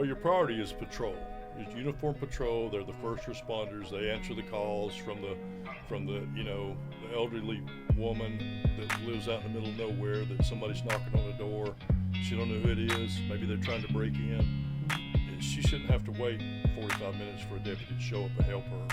your priority is patrol. It's uniform patrol. They're the first responders. They answer the calls from the the elderly woman that lives out in the middle of nowhere that somebody's knocking on the door. She don't know who it is. Maybe they're trying to break in. She shouldn't have to wait 45 minutes for a deputy to show up and help her.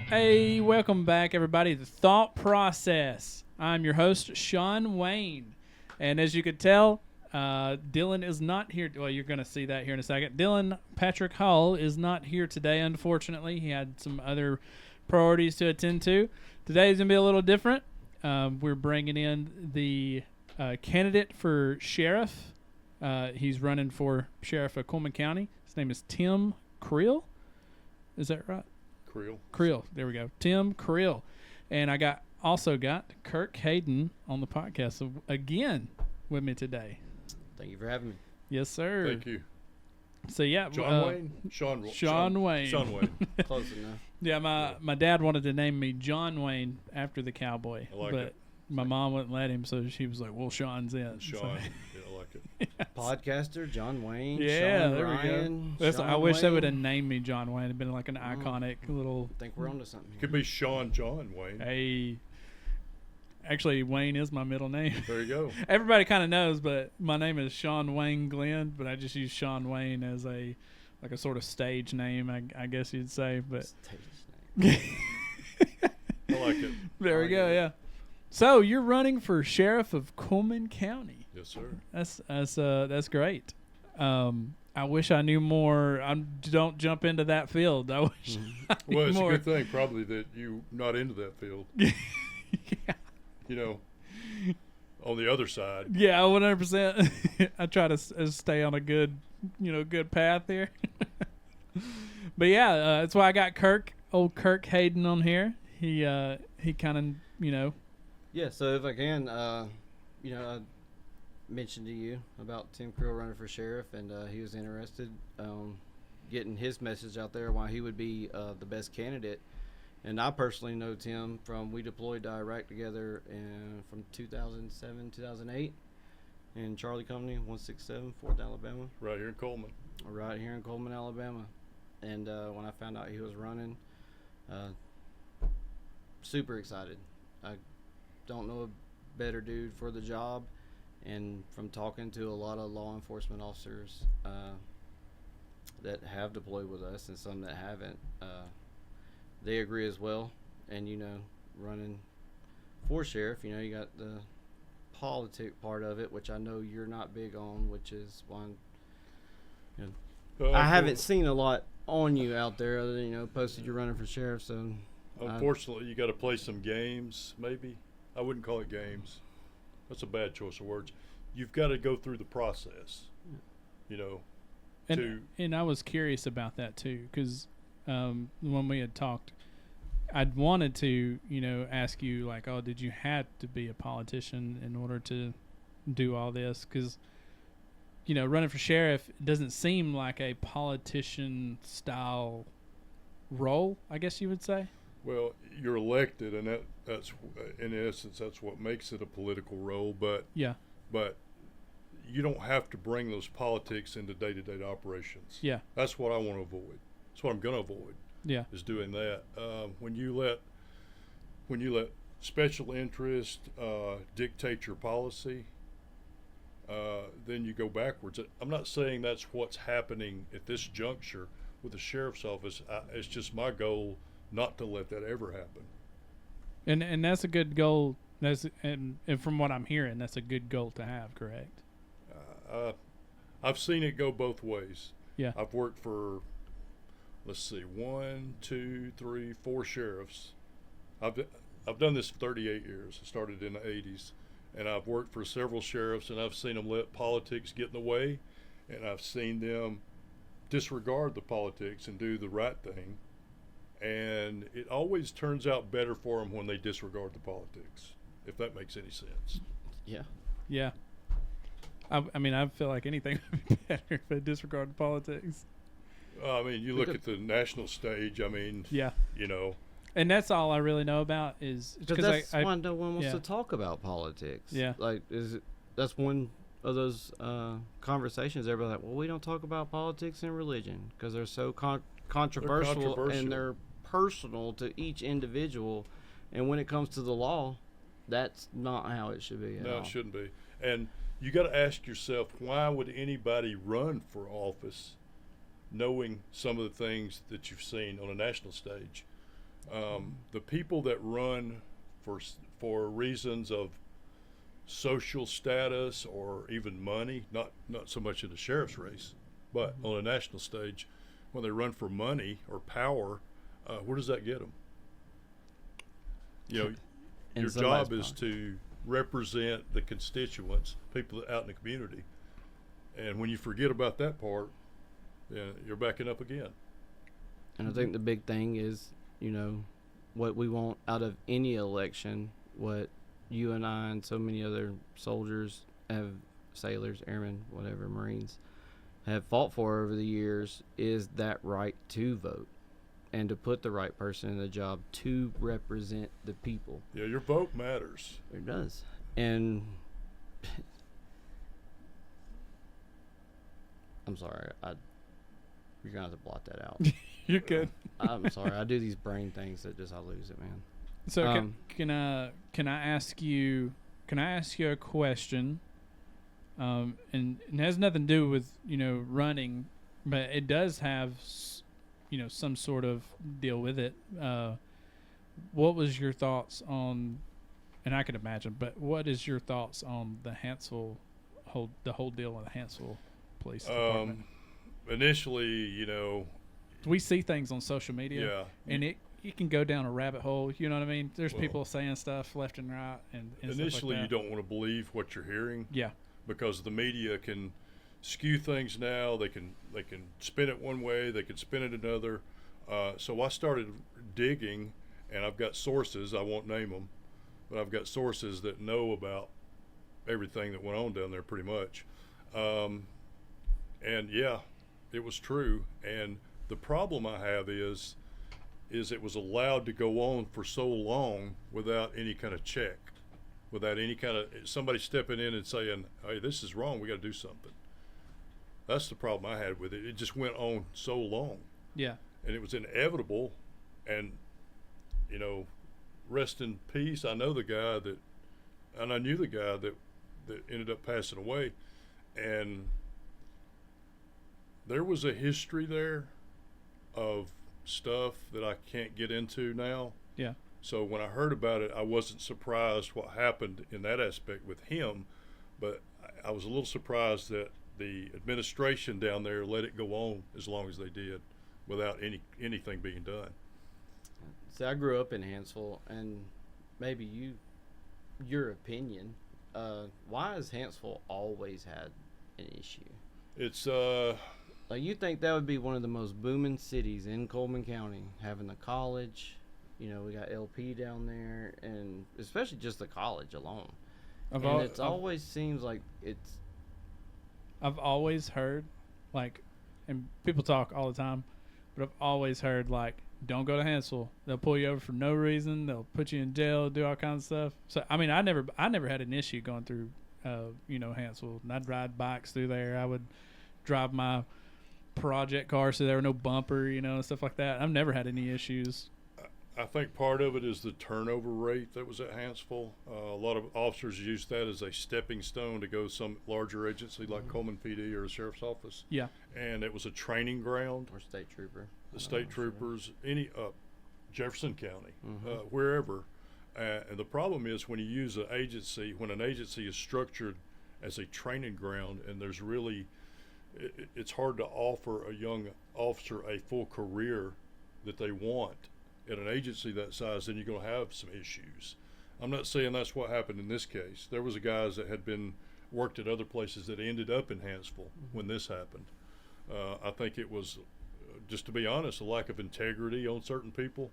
Hey, welcome back, everybody, to Thought Process. I'm your host, Shawn Wayne. And as you could tell, Dylan is not here. Well, you're going to see that here in a second. Dylan Patrick Hall is not here today, unfortunately. He had some other priorities to attend to. Today is going to be a little different. We're bringing in the candidate for sheriff. He's running for sheriff of Cullman County. His name is Tim Creel. Is that right? Creel. There we go. Tim Creel. And I also got Kirk Hayden on the podcast again with me today. Thank you for having me. Yes, sir. Thank you. So, yeah. Shawn Wayne? Shawn Wayne. Shawn Wayne. Close enough. Yeah, my dad wanted to name me John Wayne after the cowboy. I like but it. My mom wouldn't let him, so she was like, well, Shawn's in. Shawn. So. Yeah, I like it. Yes. Podcaster, John Wayne. Yeah, Shawn there Ryan, we go. I wish they Wayne. would have named me John Wayne. It'd been like an iconic little. I think we're onto something here. Could be Shawn John Wayne. Hey. Actually, Wayne is my middle name. There you go. Everybody kind of knows, but my name is Shawn Wayne Glenn, but I just use Shawn Wayne as a sort of stage name, I guess you'd say. But Stage name. I like it. there we go. Yeah. So you're running for sheriff of Cullman County. Yes, sir. That's great. I wish I knew more. Don't jump into that field. I wish. I knew Well, it's more. a good thing probably that you're not into that field. Yeah. On the other side. Yeah, 100%. I try to stay on a good path here. But yeah, that's why I got old Kirk Hayden on here. He kind of, Yeah, so if I can, I mentioned to you about Tim Creel running for sheriff, and he was interested getting his message out there why he would be the best candidate. And I personally know Tim we deployed to Iraq together from 2007, 2008 in Charlie Company, 167, 4th Alabama. Right here in Cullman. Right here in Cullman, Alabama. And when I found out he was running, super excited. I don't know a better dude for the job. And from talking to a lot of law enforcement officers that have deployed with us and some that haven't, they agree as well. And, running for sheriff, you got the politic part of it, which I know you're not big on, which is why I haven't seen a lot on you out there other than, posted you're running for sheriff. So unfortunately, you got to play some games, maybe. I wouldn't call it games. That's a bad choice of words. You've got to go through the process, And I was curious about that too, because when we had talked, I'd wanted to, ask you like, oh, did you have to be a politician in order to do all this? Because, running for sheriff doesn't seem like a politician style role, I guess you would say. Well, you're elected, and that's in essence that's what makes it a political role. But yeah, but you don't have to bring those politics into day-to-day operations. Yeah, that's what I want to avoid. That's what I'm going to avoid. Yeah, is doing that. When you let special interest dictate your policy, then you go backwards. I'm not saying that's what's happening at this juncture with the sheriff's office. It's just my goal not to let that ever happen. And that's a good goal. And from what I'm hearing, that's a good goal to have. Correct. I've seen it go both ways. Yeah. I've worked for, let's see, 1, 2, 3, 4 sheriffs. I've done this for 38 years. I started in the 80s, and I've worked for several sheriffs, and I've seen them let politics get in the way, and I've seen them disregard the politics and do the right thing. And it always turns out better for them when they disregard the politics, if that makes any sense. Yeah. Yeah. I mean, I feel like anything would be better if they disregard the politics. I mean, you look at the national stage. I mean, Yeah. you know, And that's all I really know about is Because that's I why no one wants yeah. to talk about politics. Yeah. Like, that's one of those conversations. Everybody's like, well, we don't talk about politics and religion because they're so controversial and they're personal to each individual. And when it comes to the law, that's not how it should be at all. no, it shouldn't be. And you got to ask yourself, why would anybody run for office, knowing some of the things that you've seen on a national stage? The people that run for reasons of social status or even money, not so much in the sheriff's race, but on a national stage, when they run for money or power, where does that get them? You know, In your somebody's job is pocket. to represent the constituents, people out in the community, and when you forget about that part, then you're backing up again. And I think the big thing is, you know, what we want out of any election, what you and I and so many other soldiers sailors, airmen, whatever, Marines, have fought for over the years is that right to vote and to put the right person in the job to represent the people. Yeah, your vote matters. It does. And I'm sorry, you're gonna have to blot that out. You're good. I'm sorry, I do these brain things that just I lose it, man. So can I ask you a question? And it has nothing to do with running, but it does have some sort of deal with it. What was your thoughts on? And I can imagine, but what is your thoughts on the Hansville the whole deal in the Hanceville Police Department? Initially, We see things on social media, yeah, and it can go down a rabbit hole. You know what I mean? There's Well, people saying stuff left and right, and initially stuff like you that. don't want to believe what you're hearing. Yeah, Because the media can skew things now. They can spin it one way, they can spin it another. So I started digging, and I've got sources. I won't name them, but I've got sources that know about everything that went on down there, pretty much. And yeah, it was true. And the problem I have is it was allowed to go on for so long without any kind of check, without any kind of somebody stepping in and saying, hey, this is wrong, we got to do something. That's the problem I had with it. It just went on so long, yeah, and it was inevitable. And rest in peace. I know the guy and I knew the guy that ended up passing away, and there was a history there of stuff that I can't get into now. yeah. So when I heard about it, I wasn't surprised what happened in that aspect with him, but I was a little surprised that the administration down there let it go on as long as they did without anything being done. See, I grew up in Hansville, and maybe your opinion, why has Hansville always had an issue? It's Like, you think that would be one of the most booming cities in Cullman County, having the college, we got LP down there, and especially just the college alone. It always seems like it's... I've always heard, and people talk all the time, but I've always heard, don't go to Hansville. They'll pull you over for no reason. They'll put you in jail, do all kinds of stuff. So, I mean, I never had an issue going through, Hansville. And I'd ride bikes through there. I would drive my project car so there were no bumper, and stuff like that. I've never had any issues. I think part of it is the turnover rate that was at Hansville. A lot of officers use that as a stepping stone to go some larger agency like Cullman PD or the sheriff's office. Yeah. And it was a training ground. Or state trooper. The state troopers, Jefferson County, Mhm. wherever. And the problem is when you use an agency, when an agency is structured as a training ground, and there's really, it's hard to offer a young officer a full career that they want at an agency that size, then you're going to have some issues. I'm not saying that's what happened in this case. There was guys that had been worked at other places that ended up in Hansville when this happened. I think it was, just to be honest, a lack of integrity on certain people.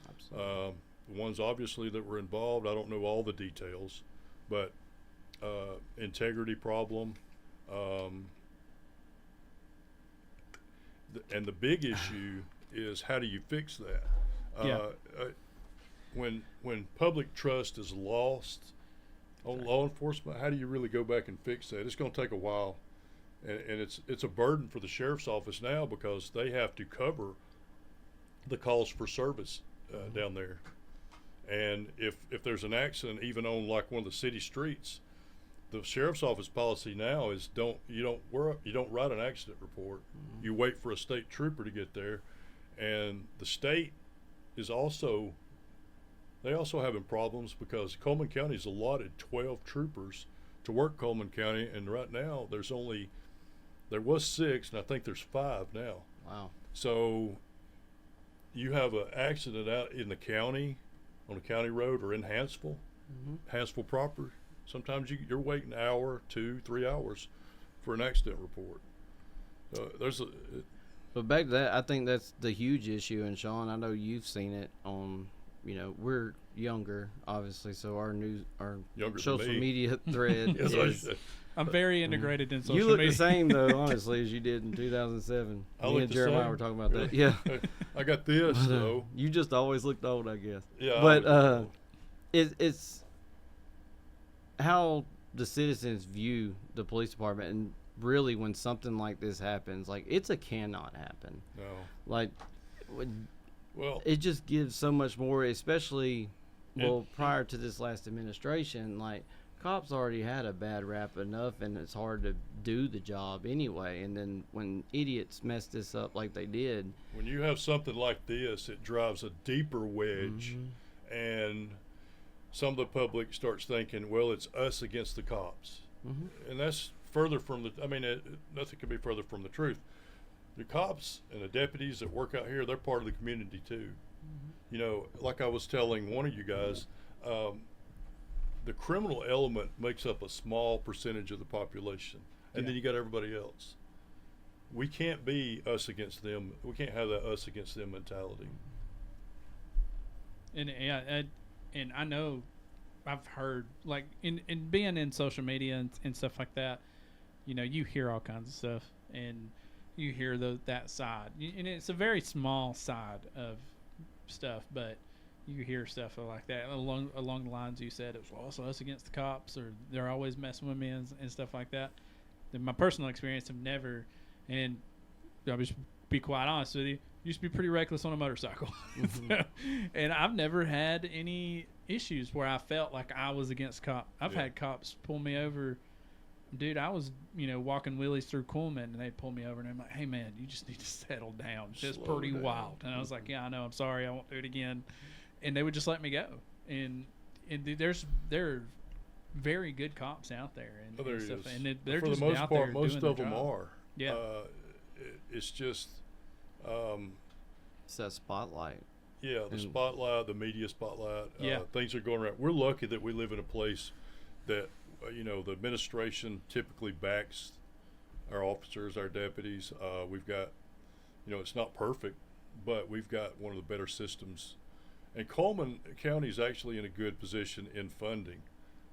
Absolutely. The ones obviously that were involved, I don't know all the details, but integrity problem. And the big issue is, how do you fix that? When public trust is lost on law enforcement, how do you really go back and fix that? It's going to take a while, and it's a burden for the sheriff's office now, because they have to cover the calls for service down there. And if there's an accident, even on like one of the city streets, the sheriff's office policy now is you don't write an accident report. Mm-hmm. You wait for a state trooper to get there, and the state is also having problems, because Cullman County's allotted 12 troopers to work Cullman County, and right now there was 6, and I think there's 5 now. Wow. So you have an accident out in the county, on a county road, or in Hansville, Hansville proper. Sometimes you're waiting an hour, 2, 3 hours for an accident report. But back to that, I think that's the huge issue. And Shawn, I know you've seen it on, we're younger, obviously, so our Younger social than me. media thread Yes, is. I'm very integrated in social You look media. the same though, honestly, as you did in 2007. I Me look and the Jeremiah same. were talking about that. Really? Yeah. I got this though. You just always looked old, I guess. Yeah. But it's how the citizens view the police department, and really when something like this happens, like it's a cannot happen. No. Like Well, it just gives so much more, especially prior to this last administration, like cops already had a bad rap enough, and it's hard to do the job anyway. And then when idiots mess this up like they did, when you have something like this, it drives a deeper wedge, and some of the public starts thinking, well, it's us against the cops. And that's further from nothing could be further from the truth. The cops and the deputies that work out here, they're part of the community too. Like I was telling one of you guys, the criminal element makes up a small percentage of the population, and then you got everybody else. We can't be us against them. We can't have that us against them mentality. And I know I've heard, like, in being in social media and stuff like that, you hear all kinds of stuff, and you hear that side, and it's a very small side of stuff, but you hear stuff like that along the lines you said, it was also us against the cops, or they're always messing with me and stuff like that. In my personal experience, have never, and I'll just be quite honest with you, used to be pretty reckless on a motorcycle. And I've never had any issues where I felt like I was against cops. I've had cops pull me over. Dude, I was, walking wheelies through Cullman, and they pull me over, and I'm like, hey, man, you just need to settle down. It's Slow pretty down. wild. And I was like, yeah, I know. I'm sorry. I won't do it again. And they would just let me go. And there are very good cops out there. And, There and stuff. is. And they're For just the most out part, there most doing of their them job. are. Yeah. It's just, it's that spotlight. the spotlight, the media spotlight. Yeah. Things are going around. We're lucky that we live in a place that, the administration typically backs our officers, our deputies. We've got, it's not perfect, but we've got one of the better systems. And Cullman County is actually in a good position in funding.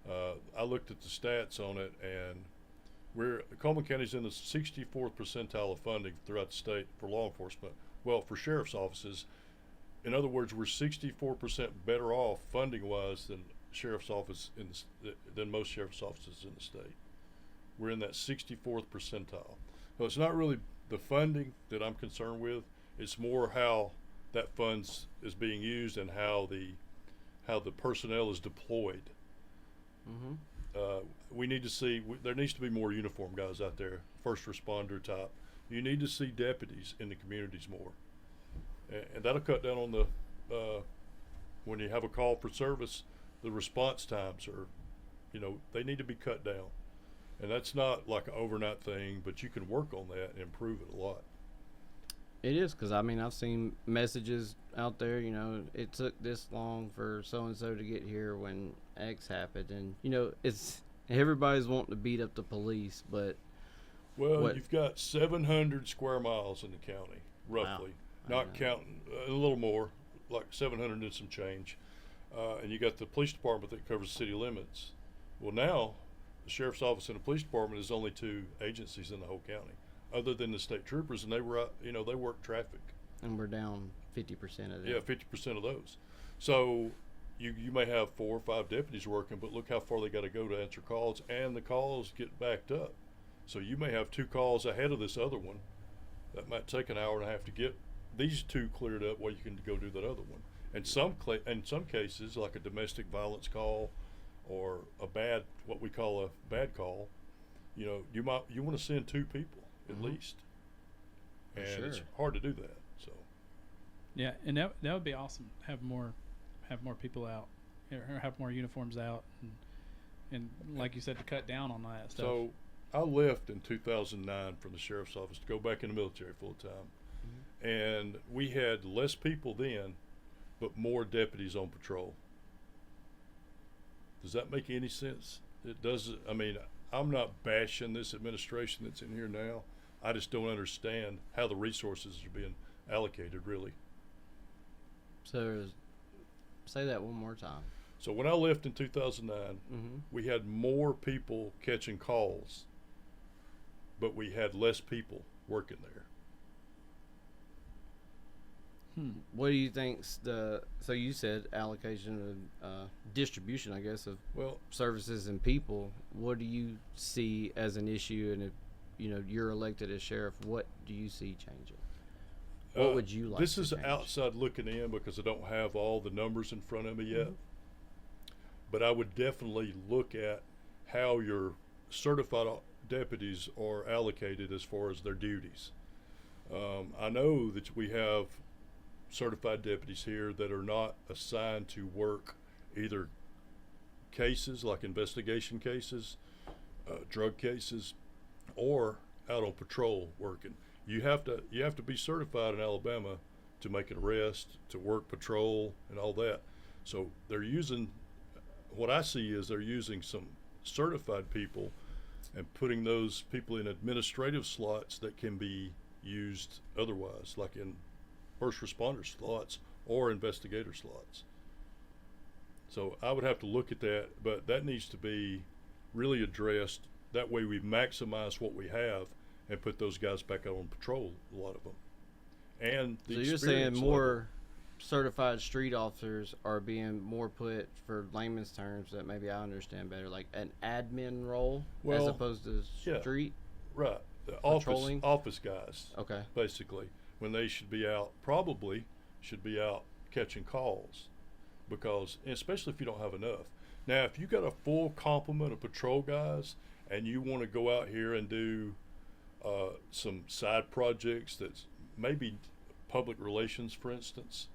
I looked at the stats on it, and Cullman County's in the 64th percentile of funding throughout the state for law enforcement. Well, for sheriff's offices, in other words, we're 64% better off funding-wise than sheriff's office than most sheriff's offices in the state. We're in that 64th percentile. So it's not really the funding that I'm concerned with. It's more how that funds is being used and how the personnel is deployed. We need to see there needs to be more uniform guys out there, first responder type. You need to see deputies in the communities more, and that'll cut down on the when you have a call for service, the response times are, they need to be cut down, and that's not like an overnight thing, but you can work on that and improve it a lot. It is, because I've seen messages out there, it took this long for so-and-so to get here when X happened. And, it's everybody's wanting to beat up the police, but... Well, you've got 700 square miles in the county, roughly. Wow. Not counting, a little more, like 700 and some change. And you got the police department that covers city limits. Well, now, the sheriff's office and the police department is only 2 agencies in the whole county. other than the state troopers, and they were out, they worked traffic. And we're down 50% of that. Yeah, 50% of those. So you may have 4 or 5 deputies working, but look how far they got to go to answer calls, and the calls get backed up. So you may have 2 calls ahead of this other one that might take an hour and a half to get these 2 cleared up while you can go do that other one. And in some cases, like a domestic violence call or what we call a bad call, you want to send 2 people at least, and it's hard to do that. So yeah, and that would be awesome. Have more people out, or have more uniforms out, and like you said, to cut down on that stuff. So I left in 2009 from the sheriff's office to go back in the military full time, and we had less people then, but more deputies on patrol. Does that make any sense? It doesn't. I mean, I'm not bashing this administration that's in here now. I just don't understand how the resources are being allocated, really. So, say that one more time. So when I left in 2009, we had more people catching calls, but we had less people working there. What do you think's so you said allocation and distribution, I guess, of services and people. What do you see as an issue? And if you're elected as sheriff, what do you see changing? What would you like? This is change? outside looking in because I don't have all the numbers in front of me yet. But I would definitely look at how your certified deputies are allocated as far as their duties. I know that we have certified deputies here that are not assigned to work either cases like investigation cases, drug cases, or out on patrol working. You have to be certified in Alabama to make an arrest, to work patrol, and all that. So they're using, what I see is they're using some certified people and putting those people in administrative slots that can be used otherwise, like in first responder slots or investigator slots. So I would have to look at that, but that needs to be really addressed. That way we maximize what we have and put those guys back out on patrol, a lot of them. And so you're saying more certified street officers are being more put, for layman's terms that maybe I understand better, like an admin role as opposed to street? Right. The patrolling? office guys. Okay. Basically, when they should be out catching calls, because especially if you don't have enough. Now, if you got a full complement of patrol guys and you want to go out here and do some side projects that's maybe public relations, for instance,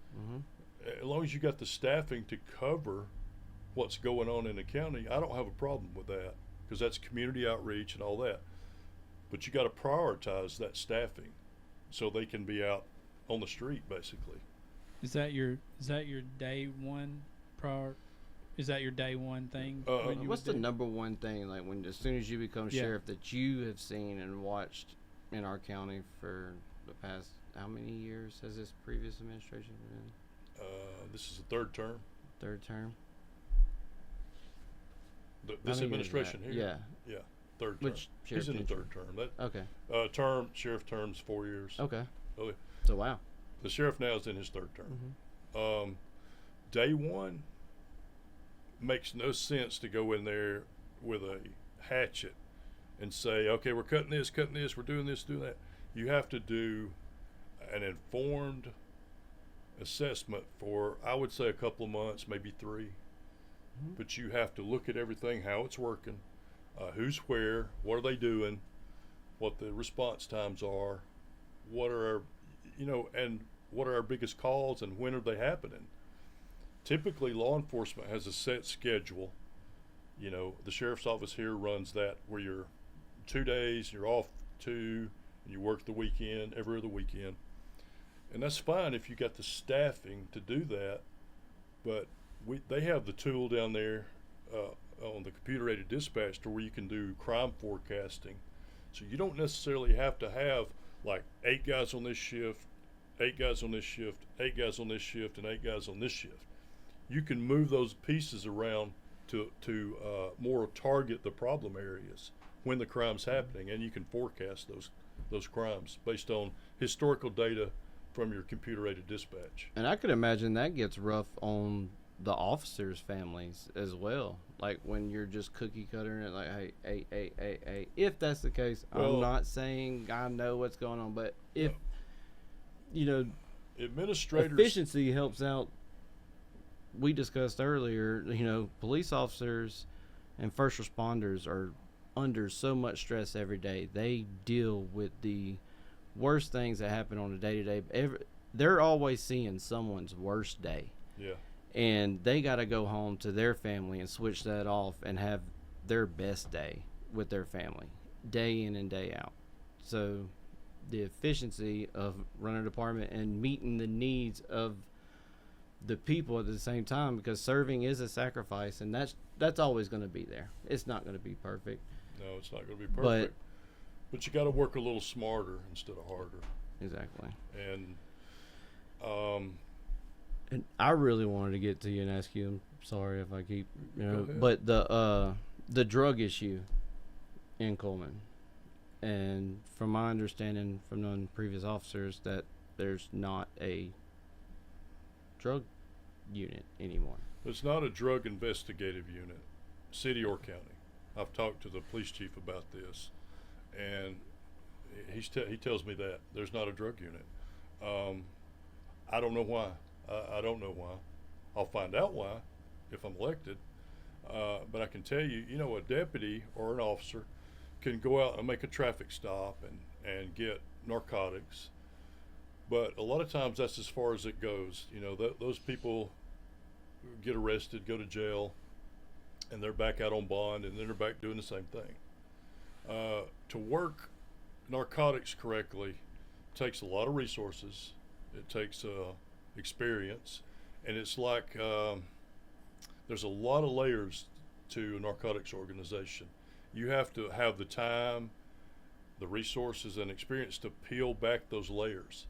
as long as you got the staffing to cover what's going on in the county, I don't have a problem with that, because that's community outreach and all that. But you got to prioritize that staffing so they can be out on the street, basically. Is that your day one prior? Is that your day one thing? What's the number one thing, like as soon as you become sheriff, that you have seen and watched in our county for the past, how many years has this previous administration been in? This is the third term. Third term? This administration here? Yeah. Third term. Which He's in the third term. Sheriff term's 4 years. Okay. Oh, yeah. So, wow. The sheriff now is in his third term. Day one, makes no sense to go in there with a hatchet and say, okay, we're cutting this, we're doing this, doing that. You have to do an informed assessment for, I would say, a couple of months, maybe 3. But you have to look at everything, how it's working, who's where, what are they doing, what the response times are, what are our, and what are our biggest calls and when are they happening. Typically, law enforcement has a set schedule. The sheriff's office here runs that, where you're 2 days, you're off 2, and you work the weekend, every other weekend. And that's fine if you got the staffing to do that, but they have the tool down there on the computer-aided dispatch to where you can do crime forecasting. So you don't necessarily have to have like 8 guys on this shift, 8 guys on this shift, 8 guys on this shift, and 8 guys on this shift. You can move those pieces around to more target the problem areas when the crime's happening, and you can forecast those crimes based on historical data from your computer-aided dispatch. And I could imagine that gets rough on the officers' families as well. Like when you're just cookie cuttering it, like, hey. If that's the case, Well, I'm not saying I know what's going on, but if, you know, administrators, efficiency helps out. We discussed earlier, you know, police officers and first responders are under so much stress every day. They deal with the worst things that happen on a day-to-day. They're always seeing someone's worst day. yeah, And they got to go home to their family and switch that off and have their best day with their family, day in and day out. So the efficiency of running a department and meeting the needs of the people at the same time, because serving is a sacrifice, and that's always going to be there. It's not going to be perfect. no, it's not going to be perfect. But you got to work a little smarter instead of harder. Exactly. And And I really wanted to get to you and ask you. I'm sorry if I keep, you know, Go ahead. but the drug issue in Cullman, and from my understanding from the previous officers, that there's not a drug unit anymore. it's not a drug investigative unit, city or county. I've talked to the police chief about this, and he tells me that there's not a drug unit. I don't know why. I don't know why. I'll find out why if I'm elected. But I can tell you, you know, a deputy or an officer can go out and make a traffic stop and get narcotics. But a lot of times that's as far as it goes. You know, those people get arrested, go to jail, and they're back out on bond, and then they're back doing the same thing. To work narcotics correctly takes a lot of resources. It takes experience, and it's like there's a lot of layers to a narcotics organization. You have to have the time, the resources, and experience to peel back those layers.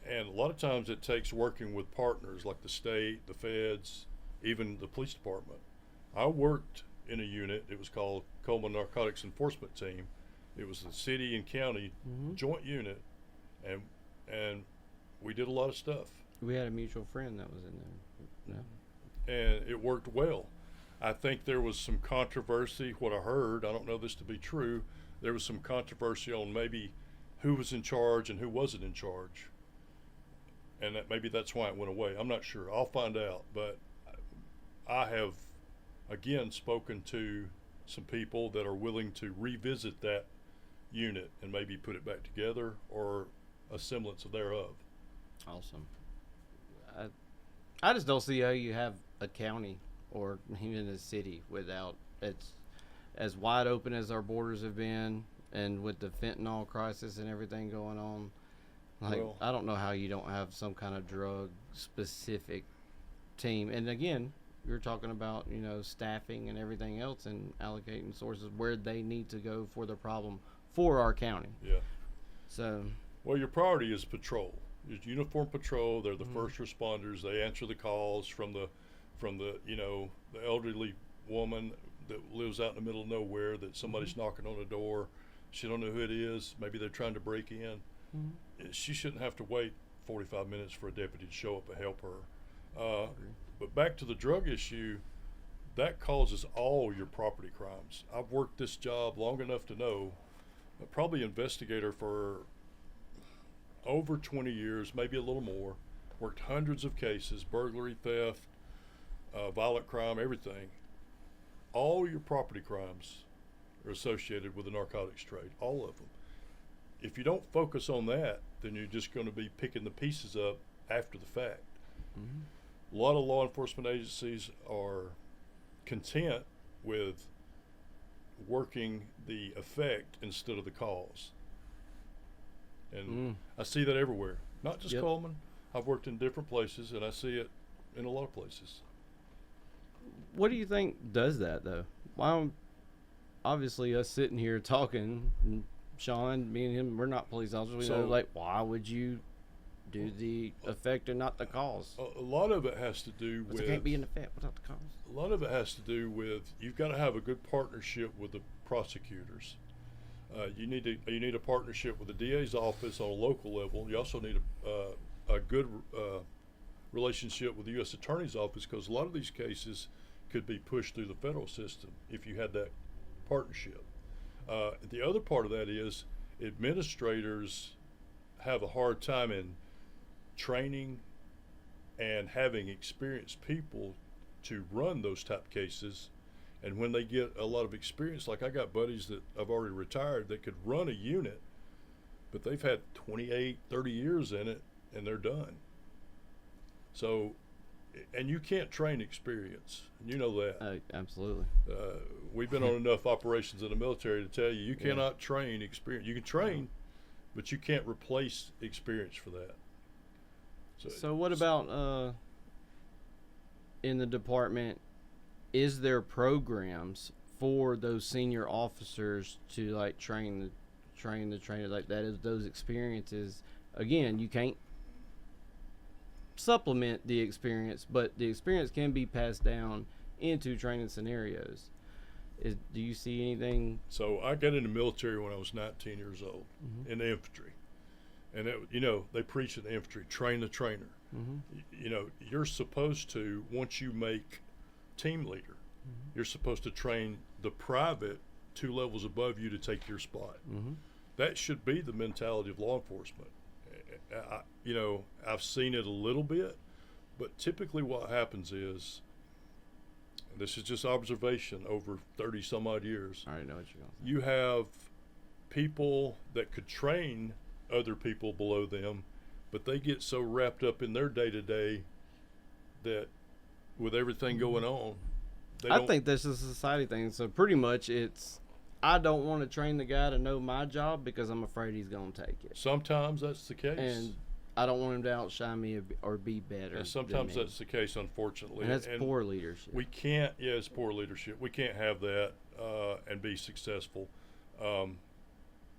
And a lot of times it takes working with partners like the state, the feds, even the police department. I worked in a unit, it was called Cullman Narcotics Enforcement Team. It was the city and county joint unit, and we did a lot of stuff. We had a mutual friend that was in there. No. And it worked well. I think there was some controversy, what I heard, I don't know this to be true, there was some controversy on maybe who was in charge and who wasn't in charge. And maybe that's why it went away. I'm not sure. I'll find out. But I have, again, spoken to some people that are willing to revisit that unit and maybe put it back together or a semblance of thereof. Awesome. I just don't see how you have a county or even a city without it's as wide open as our borders have been, and with the fentanyl crisis and everything going on. Like, Well, I don't know how you don't have some kind of drug specific team. And again, you're talking about, you know, staffing and everything else and allocating sources where they need to go for the problem for our county. Yeah. So, Well, your priority is patrol. It's uniform patrol. They're the first responders. They answer the calls from the you know, the elderly woman that lives out in the middle of nowhere that somebody's knocking on the door. She don't know who it is. Maybe they're trying to break in. She shouldn't have to wait 45 minutes for a deputy to show up and help her. But back to the drug issue, that causes all your property crimes. I've worked this job long enough to know, probably investigator for over 20 years, maybe a little more, worked hundreds of cases, burglary, theft, violent crime, everything. All your property crimes are associated with the narcotics trade, all of them. If you don't focus on that, then you're just going to be picking the pieces up after the fact. A lot of law enforcement agencies are content with working the effect instead of the cause. And I see that everywhere, not just Cullman. I've worked in different places, and I see it in a lot of places. what do you think does that, though? Why? Obviously, us sitting here talking, and Shawn, me and him, we're not police officers. We know, like, why would you do the effect and not the cause? A lot of it has to do with. It can't be an effect without the cause. A lot of it has to do with you've got to have a good partnership with the prosecutors. You need a partnership with the DA's office on a local level. You also need a good relationship with the U.S. Attorney's office, because a lot of these cases could be pushed through the federal system if you had that partnership. The other part of that is administrators have a hard time in training and having experienced people to run those type cases. And when they get a lot of experience, like I got buddies that have already retired that could run a unit, but they've had 28, 30 years in it, and they're done. So, and you can't train experience. You know that. Absolutely. We've been on enough operations in the military to tell you cannot train experience. You can train, but you can't replace experience for that. So what about in the department? Is there programs for those senior officers to like train the trainer like that? Is those experiences, again, you can't supplement the experience, but the experience can be passed down into training scenarios. Do you see anything? So I got in the military when I was 19 years old in the infantry, and they preach in the infantry, train the trainer. You're supposed to, once you make team leader, you're supposed to train the private 2 levels above you to take your spot. That should be the mentality of law enforcement. I've seen it a little bit, but typically what happens is, this is just observation over 30 some odd years. I know what you're going to say. You have people that could train other people below them, but they get so wrapped up in their day-to-day that with everything going on, I think this is a society thing. So pretty much it's, I don't want to train the guy to know my job because I'm afraid he's going to take it. Sometimes that's the case. And I don't want him to outshine me or be better. And sometimes that's the case, unfortunately. And that's poor leadership. We can't, it's poor leadership. We can't have that and be successful.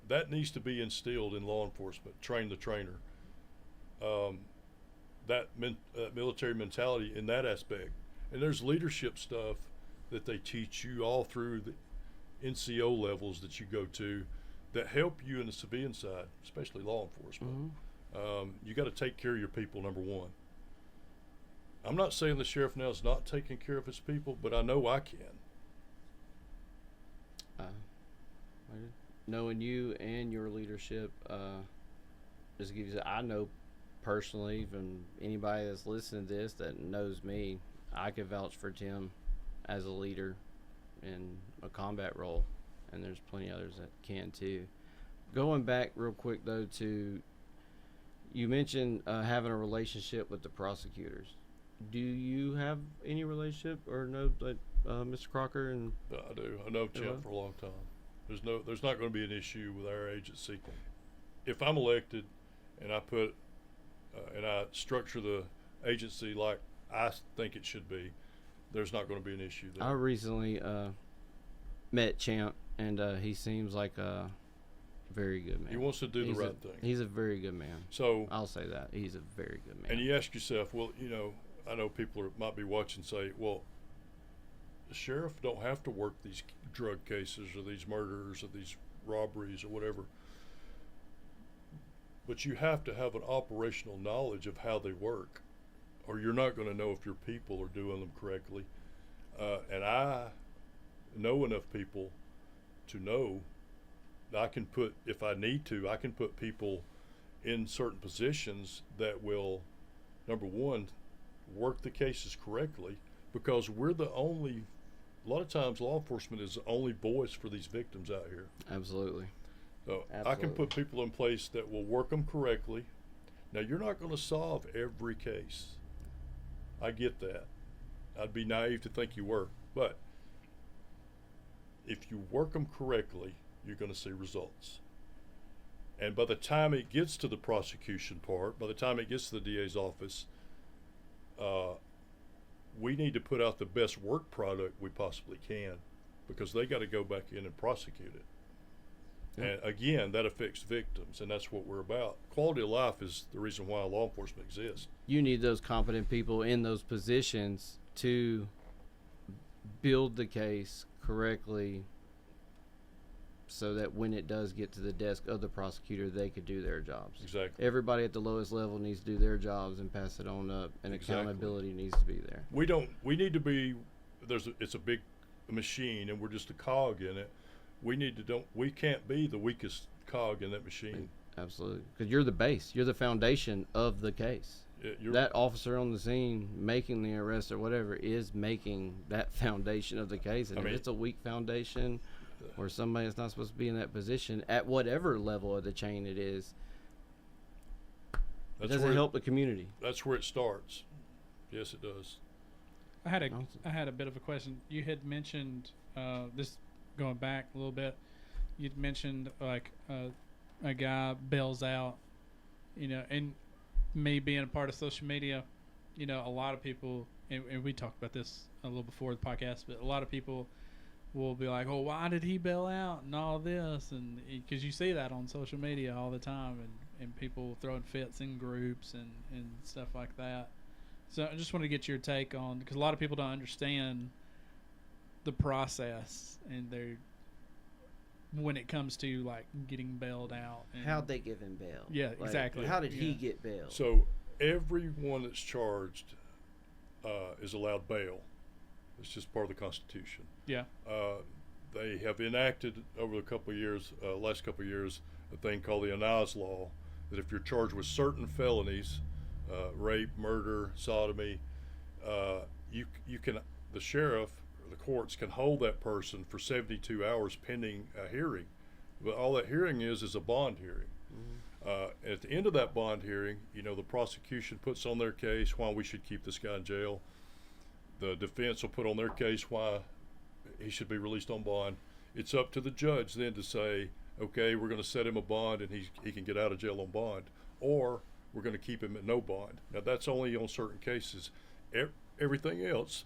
That needs to be instilled in law enforcement, train the trainer. That military mentality in that aspect. And there's leadership stuff that they teach you all through the NCO levels that you go to that help you in the civilian side, especially law enforcement. You got to take care of your people, number one. I'm not saying the sheriff now is not taking care of his people, but I know I can. Knowing you and your leadership, just give you, I know personally, from anybody that's listening to this that knows me, I could vouch for Tim as a leader in a combat role, and there's plenty others that can too. Going back real quick though to, you mentioned having a relationship with the prosecutors. Do you have any relationship or know that Mr. Crocker? And I do. I know Chip for a long time. There's not going to be an issue with our agency. If I'm elected and I put and I structure the agency like I think it should be, there's not going to be an issue there. I recently met Champ, and he seems like a very good man. He wants to do the right thing. He's a very good man. So I'll say that. He's a very good man. And you ask yourself, well, I know people might be watching say, well, the sheriff don't have to work these drug cases or these murders or these robberies or whatever. But you have to have an operational knowledge of how they work, or you're not going to know if your people are doing them correctly. And I know enough people to know that I can put, if I need to, I can put people in certain positions that will, number one, work the cases correctly, because we're the only, a lot of times law enforcement is the only voice for these victims out here. Absolutely. So I can put people in place that will work them correctly. Now, you're not going to solve every case. I get that. I'd be naive to think you were. But if you work them correctly, you're going to see results. And by the time it gets to the prosecution part, by the time it gets to the DA's office, we need to put out the best work product we possibly can, because they got to go back in and prosecute it. And again, that affects victims, and that's what we're about. Quality of life is the reason why law enforcement exists. You need those competent people in those positions to build the case correctly so that when it does get to the desk of the prosecutor, they could do their jobs. Exactly. Everybody at the lowest level needs to do their jobs and pass it on up, and accountability needs to be there. We need to be, it's a big machine and we're just a cog in it. We can't be the weakest cog in that machine. Absolutely. Because you're the base. You're the foundation of the case. That officer on the scene making the arrest or whatever is making that foundation of the case. And if it's a weak foundation or somebody that's not supposed to be in that position at whatever level of the chain it is, it doesn't help the community. That's where it starts. Yes, it does. I had a bit of a question. You had mentioned this going back a little bit. You'd mentioned like a guy bails out, and me being a part of social media, a lot of people, and we talked about this a little before the podcast, but a lot of people will be like, "Oh, why did he bail out?" and all this, and because you see that on social media all the time, and people throwing fits in groups and stuff like that. So I just want to get your take on, because a lot of people don't understand the process and when it comes to like getting bailed out. And how'd they give him bail? Yeah, exactly. How did he get bail? So everyone that's charged is allowed bail. It's just part of the Constitution. Yeah. They have enacted over the last couple of years, a thing called the Anaz Law, that if you're charged with certain felonies, rape, murder, sodomy, the sheriff or the courts can hold that person for 72 hours pending a hearing. But all that hearing is a bond hearing. Mm-hmm. At the end of that bond hearing, the prosecution puts on their case why we should keep this guy in jail. The defense will put on their case why he should be released on bond. It's up to the judge then to say, okay, we're going to set him a bond and he can get out of jail on bond, or we're going to keep him at no bond. Now that's only on certain cases. Everything else,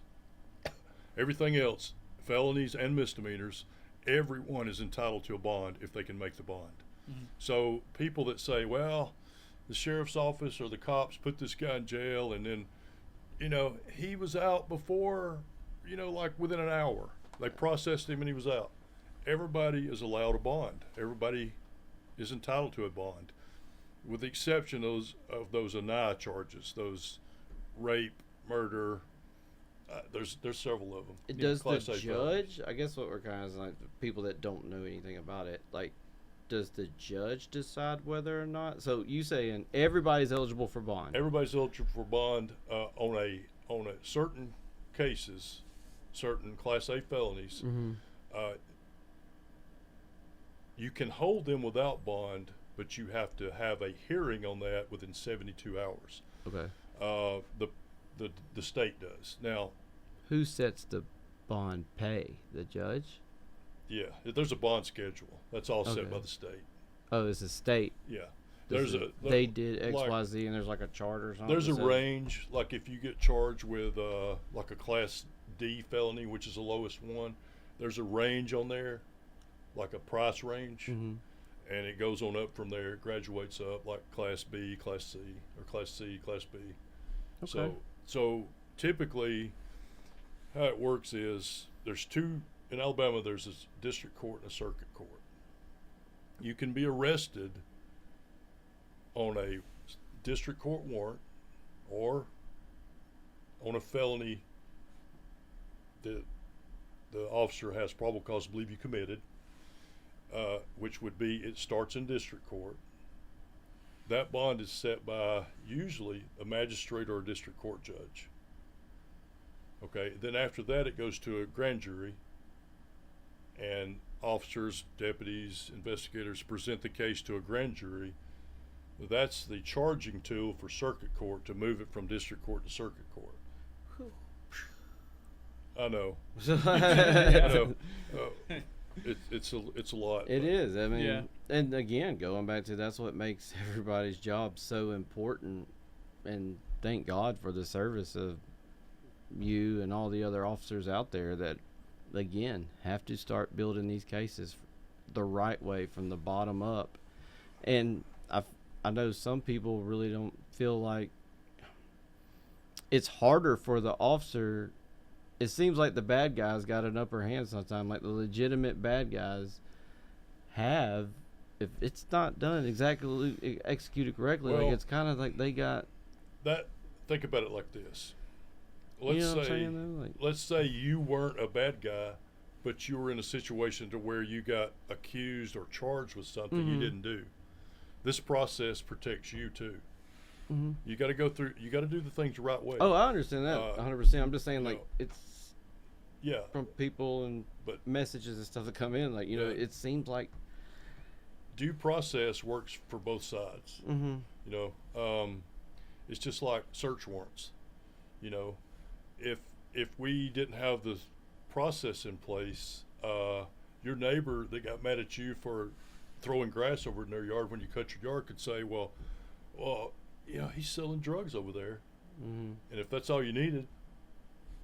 felonies and misdemeanors, everyone is entitled to a bond if they can make the bond. Mm-hmm. So people that say, well, the sheriff's office or the cops put this guy in jail and then, he was out before, like within an hour. They processed him and he was out. Everybody is allowed a bond. Everybody is entitled to a bond, with the exception of those ANI charges, those rape, murder. There's several of them. Does the judge, I guess what we're kind of like, people that don't know anything about it, like, does the judge decide whether or not? So you saying everybody's eligible for bond? Everybody's eligible for bond on a certain cases, certain Class A felonies. Mm-hmm. You can hold them without bond, but you have to have a hearing on that within 72 hours. Okay. The state does. Now, who sets the bond pay? The judge? Yeah, there's a bond schedule. That's all set by the state. Oh, it's a state. Yeah. They did XYZ, and there's like a chart or something. There's a range. Like if you get charged with like a Class D felony, which is the lowest one, there's a range on there, like a price range, mm-hmm. and it goes on up from there. It graduates up like Class B, Class C, or Class C, Class B. Okay. So typically, how it works is there's two. In Alabama, there's a district court and a circuit court. You can be arrested on a district court warrant or on a felony that the officer has probable cause to believe you committed, which would be, it starts in district court. That bond is set by usually a magistrate or a district court judge. Okay, then after that it goes to a grand jury, and officers, deputies, investigators present the case to a grand jury. That's the charging tool for circuit court to move it from district court to circuit court. I know. I know. It's a lot. It is. I mean, yeah. And again, going back to, that's what makes everybody's job so important. And thank God for the service of you and all the other officers out there that, again, have to start building these cases the right way from the bottom up. And I know some people really don't feel like it's harder for the officer. It seems like the bad guys got an upper hand sometimes, like the legitimate bad guys have, if it's not done exactly executed correctly, Well, like it's kind of like they got. That think about it like this. You Let's know what I'm say saying? Though? Like, let's say you weren't a bad guy, but you were in a situation to where you got accused or charged with something you Mhm. didn't do. This process protects you too. mm-hmm. You got to go through. You got to do the things the right way. Oh, I understand that 100%. I'm just saying, you like, know, it's yeah. from people and But messages and stuff that come in. Like, you know, Yeah. it seems like. Due process works for both sides. Mm-hmm. You know, it's just like search warrants. You know, if we didn't have the process in place, your neighbor that got mad at you for throwing grass over in their yard when you cut your yard could say, well, you know, he's selling drugs over there. Mm-hmm. And if that's all you needed,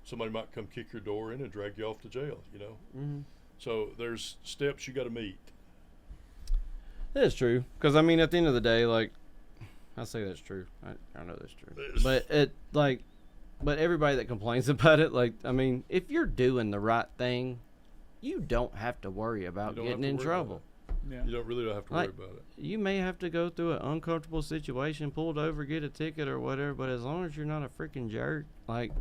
somebody might come kick your door in and drag you off to jail, you know. Mm-hmm. So there's steps you got to meet. That's true. Because, I mean, at the end of the day, like, I say that's true. I know that's true. But everybody that complains about it, like, I mean, if you're doing the right thing, you don't have to worry about You don't have getting to in worry about trouble. Yeah. You really don't have to Like, worry about it. You may have to go through an uncomfortable situation, pulled over, get a ticket or whatever, but as long as you're not a freaking jerk, like,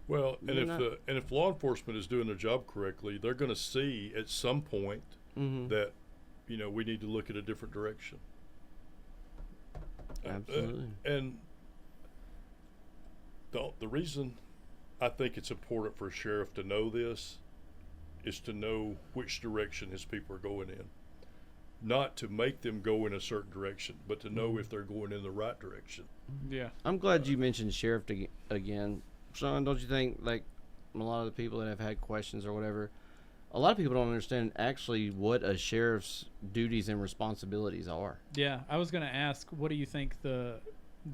Well, and You're if law enforcement is doing their job correctly, they're going to see at some point mm-hmm. that, you know, we need to look at a different direction. Absolutely. And the reason I think it's important for a sheriff to know this is to know which direction his people are going in. Not to make them go in a certain direction, but to know if they're going in the right direction. Yeah. I'm glad you mentioned sheriff again. Shawn, don't you think, like, a lot of the people that have had questions or whatever, a lot of people don't understand actually what a sheriff's duties and responsibilities are. Yeah. I was going to ask, what do you think the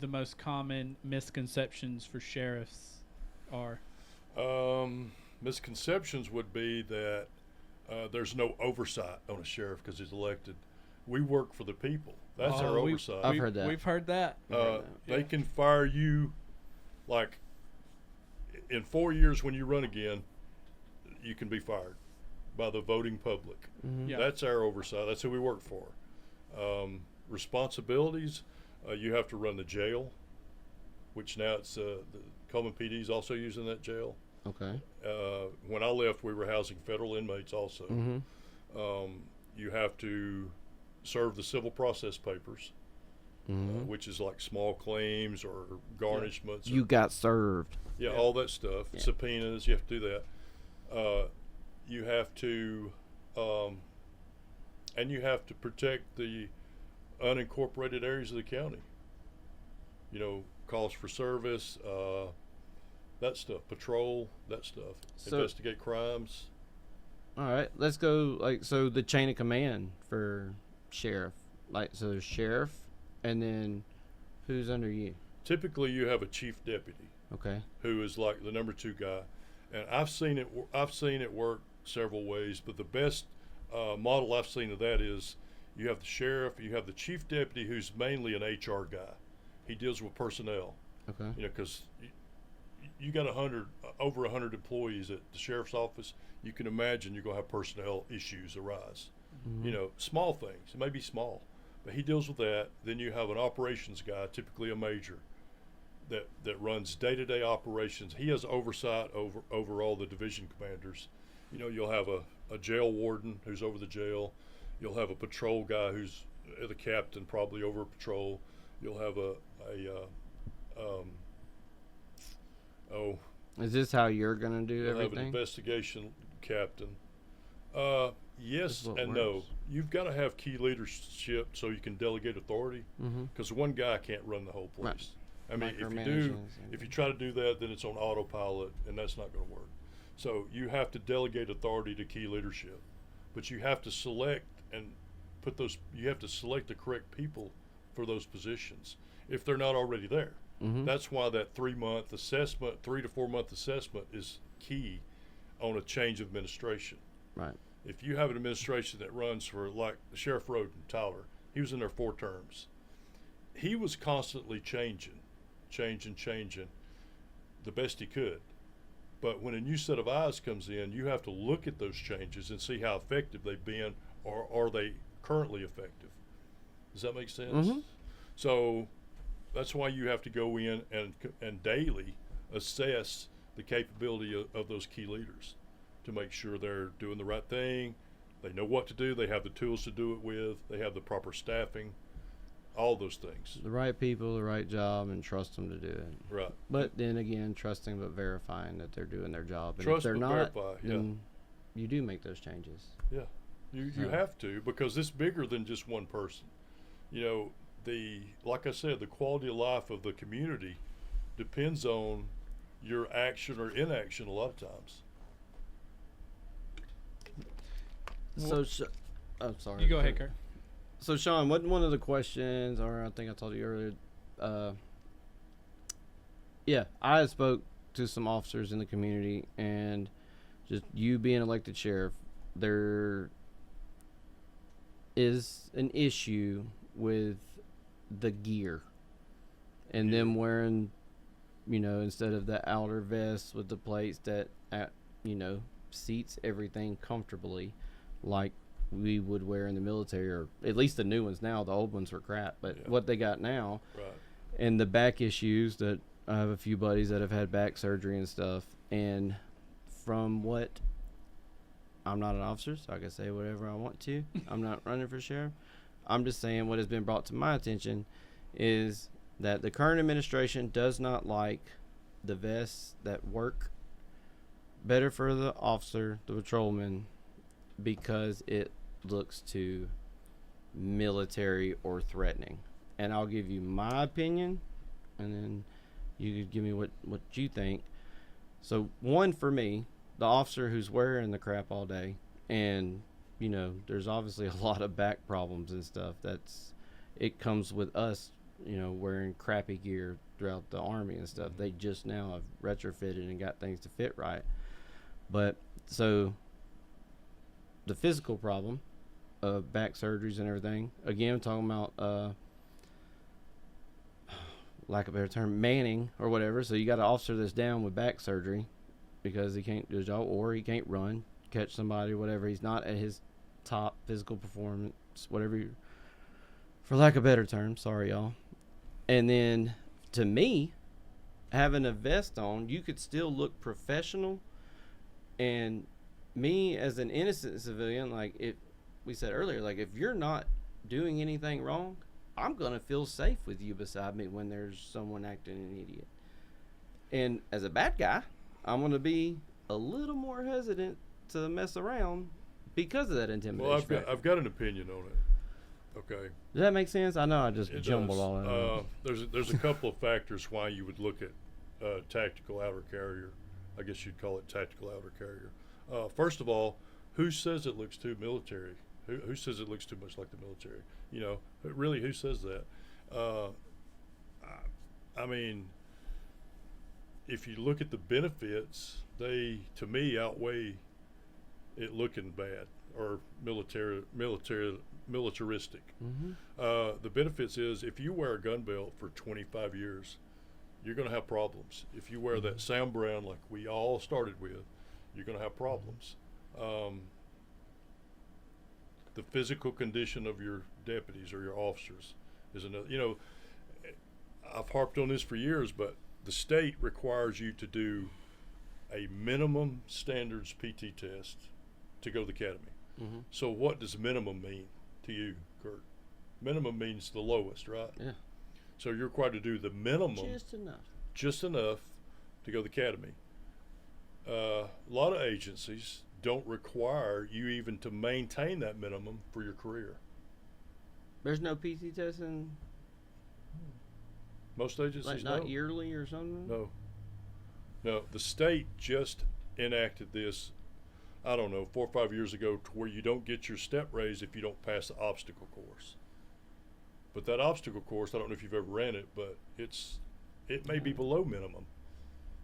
most common misconceptions for sheriffs are? Misconceptions would be that there's no oversight on a sheriff because he's elected. We work for the people. That's our oversight. I've heard that. We've heard that. They can fire you, like, in 4 years when you run again, you can be fired by the voting public. Mm-hmm. Yeah. That's our oversight. That's who we work for. Responsibilities, you have to run the jail, which now it's the Cullman PD is also using that jail. Okay. When I left, we were housing federal inmates also. Mm-hmm. You have to serve the civil process papers, Mm-hmm. which is like small claims or garnishments. You got served. Yeah, Yeah. all that stuff. Yeah. Subpoenas, you have to do that. You have to, and you have to protect the unincorporated areas of the county. You know, calls for service, that stuff, patrol, that stuff, So- investigate crimes. All right, let's go. Like, so the chain of command for sheriff, like, so there's sheriff, and then who's under you? Typically, you have a chief deputy Okay. who is like the number 2 guy, and I've seen it work several ways. But the best model I've seen of that is you have the sheriff, you have the chief deputy who's mainly an HR guy. He deals with personnel. Okay. You know, because you got over 100 employees at the sheriff's office. You can imagine you're going to have personnel issues arise. Mm-hmm. You know, small things. It may be small, but he deals with that. Then you have an operations guy, typically a major, that runs day-to-day operations. He has oversight over all the division commanders. You know, you'll have a jail warden who's over the jail. You'll have a patrol guy who's the captain, probably over patrol. You'll have Is this how you're gonna do you'll have an everything? investigation captain. Yes This is what and no. works. You've got to have key leadership so you can delegate authority. Mm-hmm. Because one guy can't run the whole Right. place. I mean, Micromanaging. if you try to do that, then it's on autopilot, and that's not going to work. So you have to delegate authority to key leadership, but you have to select and you have to select the correct people for those positions if they're not already there. Mm-hmm. That's why that 3 to 4 month assessment is key on a change of administration. Right. If you have an administration that runs for, like Sheriff Roden, Tyler, he was in there 4 terms. He was constantly changing the best he could. But when a new set of eyes comes in, you have to look at those changes and see how effective they've been or are they currently effective? Does that make sense? Mhm. So that's why you have to go in and daily assess the capability of those key leaders to make sure they're doing the right thing. They know what to do. They have the tools to do it with. They have the proper staffing. All those things. The right people, the right job, and trust them to do it. Right. But then again, trusting but verifying that they're doing their job. And Trust if they're but not, verify, yeah. then you do make those changes. Yeah. You So- have to, because it's bigger than just one person. You know, like I said, the quality of life of the community depends on your action or inaction a lot of times. So, I'm sorry. You go ahead, Kirk. So, Shawn, one of the questions, or I think I told you earlier, yeah, I spoke to some officers in the community, and just you being elected sheriff, there is an issue with the gear and them wearing, instead of the outer vest with the plates that, seats everything comfortably, like we would wear in the military, or at least the new ones now. The old ones were crap, but Yeah. what they got now, Right. and the back issues that I have a few buddies that have had back surgery and stuff. And from what, I'm not an officer, so I can say whatever I want to. I'm not running for sheriff. I'm just saying what has been brought to my attention is that the current administration does not like the vests that work better for the officer, the patrolman, because it looks too military or threatening. And I'll give you my opinion, and then you could give me what you think. So, one, for me, the officer who's wearing the crap all day, and there's obviously a lot of back problems and stuff. It comes with us, wearing crappy gear throughout the Army and stuff. They just now have retrofitted and got things to fit right. But so the physical problem of back surgeries and everything, again, I'm talking about lack of a better term, manning or whatever. So you got an officer that's down with back surgery because he can't do his job, or he can't run, catch somebody, whatever. He's not at his top physical performance, whatever, for lack of a better term. Sorry, y'all. And then, to me, having a vest on, you could still look professional. And me, as an innocent civilian, like we said earlier, like if you're not doing anything wrong, I'm going to feel safe with you beside me when there's someone acting an idiot. And as a bad guy, I'm going to be a little more hesitant to mess around because of that intimidation. Well, I've got an opinion on it. Okay. Does that make sense? I know I just It jumbled does. all that. There's a couple of factors why you would look at tactical outer carrier. I guess you'd call it tactical outer carrier. First of all, who says it looks too military? Who says it looks too much like the military? Really, who says that? I mean, if you look at the benefits, they, to me, outweigh it looking bad or militaristic. Mm-hmm. The benefits is if you wear a gun belt for 25 years, you're going to have problems. If you wear that Sam Brown like we all started with, you're going to have problems. The physical condition of your deputies or your officers is another. I've harped on this for years, but the state requires you to do a minimum standards PT test to go to the academy. Mm-hmm. So what does minimum mean to you, Kurt? Minimum means the lowest, right? Yeah. So you're required to do the minimum, Just enough. to go to the academy. A lot of agencies don't require you even to maintain that minimum for your career. There's no PT testing, Most agencies like not don't. yearly or something? No, the state just enacted this, I don't know, 4 or 5 years ago, to where you don't get your step raise if you don't pass the obstacle course. But that obstacle course, I don't know if you've ever ran it, but it may be below minimum.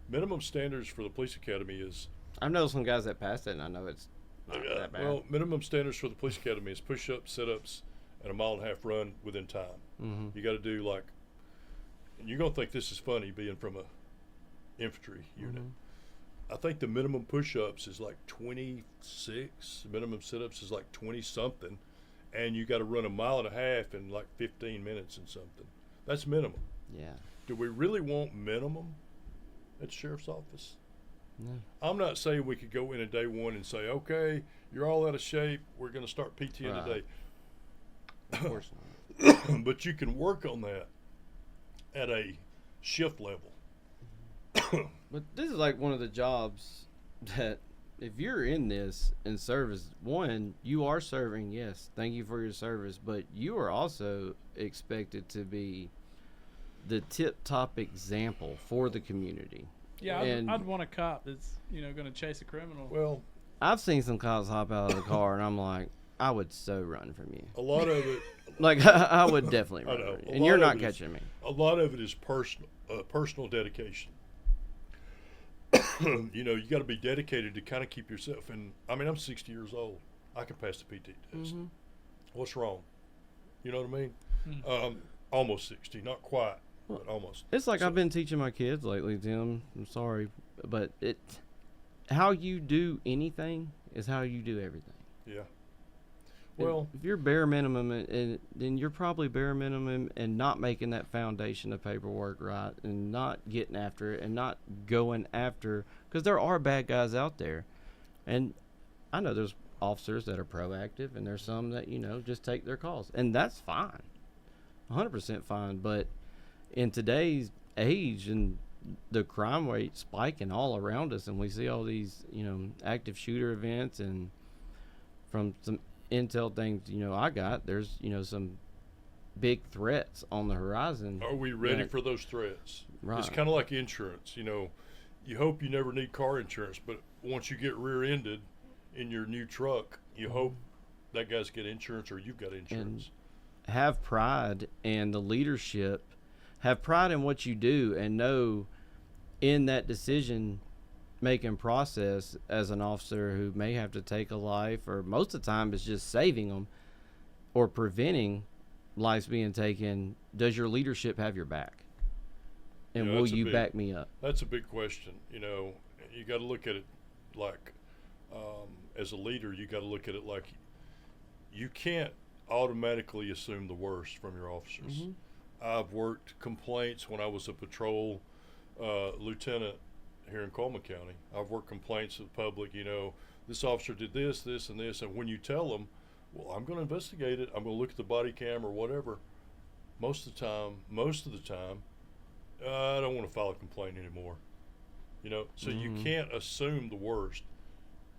Minimum standards for the police academy is I've known some guys that passed it, and I know it's not that bad. well, minimum standards for the police academy is push-ups, sit-ups, and a 1.5 mile run within time. Mm-hmm. You got to do like, and you're gonna think this is funny being from a infantry unit. I think the minimum push-ups is like 26. Minimum sit-ups is like 20 something, and you got to run a mile and a half in like 15 minutes and something. That's minimum. Yeah. Do we really want minimum at the sheriff's office? No. I'm not saying we could go in a day one and say, okay, you're all out of shape. We're going to start PTing Right. today. Of course not. But you can work on that at a shift level. But this is like one of the jobs that if you're in this in service, one, you are serving, yes, thank you for your service, but you are also expected to be the tip-top example for the community. Yeah, And- I'd want a cop that's going to chase a criminal. Well, I've seen some cops hop out of the car, and I'm like, I would so run from you. a lot of it, Like, I would definitely I run know. from you. A And you're lot not of it is- catching me. a lot of it is personal dedication. You know, you got to be dedicated to kind of keep yourself. And I mean, I'm 60 years old. I can pass the PT test. Mhm. What's wrong? You know what I mean? Mm. Almost 60, not quite, but almost. It's like So- I've been teaching my kids lately, Tim. I'm sorry, but how you do anything is how you do everything. Yeah. And Well, if you're bare minimum, and then you're probably bare minimum and not making that foundation of paperwork right, and not getting after it, and not going after, because there are bad guys out there, and I know there's officers that are proactive, and there's some that just take their calls, and that's fine, 100% fine. But in today's age and the crime rate spiking all around us, and we see all these active shooter events, and from some intel things I got, there's some big threats on the horizon. are we ready that- for those threats? Right. It's kind of like insurance. You hope you never need car insurance, but once you get rear-ended in your new truck, you hope that guy's got insurance or you've got insurance. Have pride and the leadership, have pride in what you do, and know in that decision making process as an officer who may have to take a life, or most of the time it's just saving them or preventing lives being taken. Does your leadership have your back, and will that's a you big- back me up? That's a big question. You got to look at it like, as a leader, you got to look at it like you can't automatically assume the worst from your officers. Mhm. I've worked complaints when I was a patrol lieutenant here in Cullman County. I've worked complaints of the public, this officer did this, this, and this. And when you tell them, well, I'm going to investigate it, I'm going to look at the body cam or whatever, most of the time, I don't want to file a complaint anymore. So you Mhm. can't assume the worst.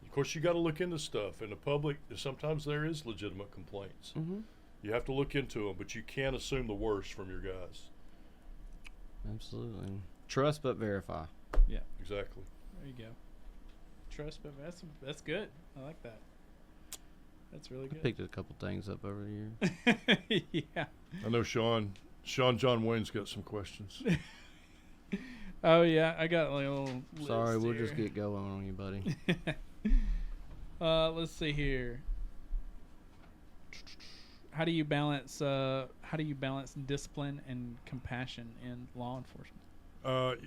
Of course, you got to look into stuff. In the public, sometimes there is legitimate complaints. Mm-hmm. You have to look into them, but you can't assume the worst from your guys. Absolutely. Trust but verify. Yeah, Exactly. there you go. Trust, but that's good. I like that. That's really good. Picked a couple things up over the years. Yeah. I know Shawn John Wayne's got some questions. Oh yeah, I got like a little. Sorry, list we'll just here. get going on you, buddy. Let's see here. How do you balance discipline and compassion in law enforcement?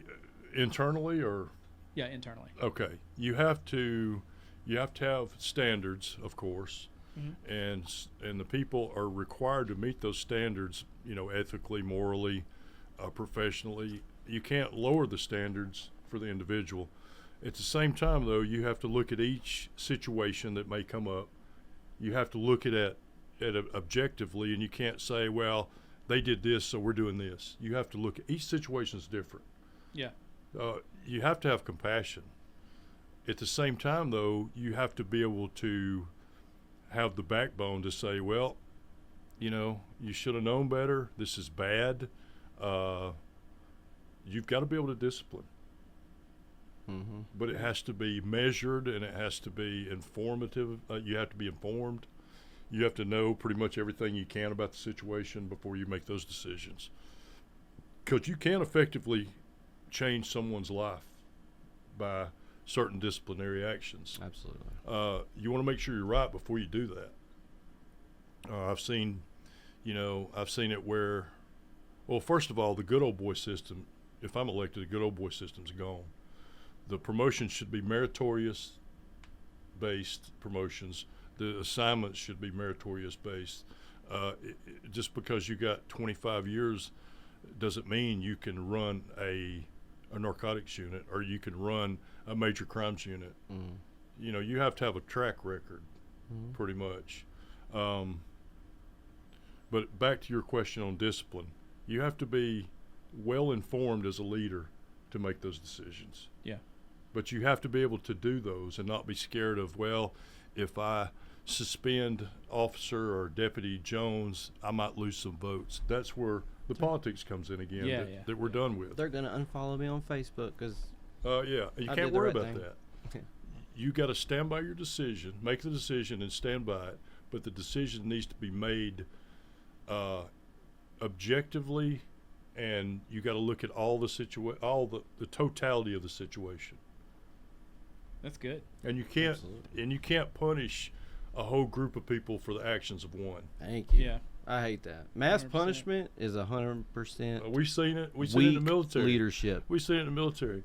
Internally or Yeah, internally. okay, you have to have standards, of course, Mhm. and the people are required to meet those standards, ethically, morally, professionally. You can't lower the standards for the individual. At the same time, though, you have to look at each situation that may come up. You have to look at it objectively, and you can't say, well, they did this, so we're doing this. You have to look at each situation is different. Yeah. You have to have compassion. At the same time, though, you have to be able to have the backbone to say, well, you should have known better. This is bad. You've got to be able to discipline. Mm-hmm. But it has to be measured, and it has to be informative. You have to be informed. You have to know pretty much everything you can about the situation before you make those decisions. Because you can effectively change someone's life by certain disciplinary actions. Absolutely. You want to make sure you're right before you do that. I've seen it where, well, first of all, the good old boy system, if I'm elected, the good old boy system's gone. The promotions should be meritorious based promotions. The assignments should be meritorious based. Just because you got 25 years doesn't mean you can run a narcotics unit or you can run a major crimes unit. You know, you have to have a track record, pretty much. But back to your question on discipline, you have to be well informed as a leader to make those decisions. Yeah. But you have to be able to do those and not be scared of, well, if I suspend Officer or Deputy Jones, I might lose some votes. That's where the politics comes in again that we're done with. They're going to unfollow me on Facebook because you I can't did the worry right about thing. that. You got to stand by your decision, make the decision and stand by it, but the decision needs to be made objectively, and you got to look at all the totality of the situation. That's good. And you can't punish a whole group of people for the actions of one. Thank you. Yeah. I hate that. Mass 100%. punishment is 100% We've seen it. We've seen it in the military. leadership. We've seen it in the military.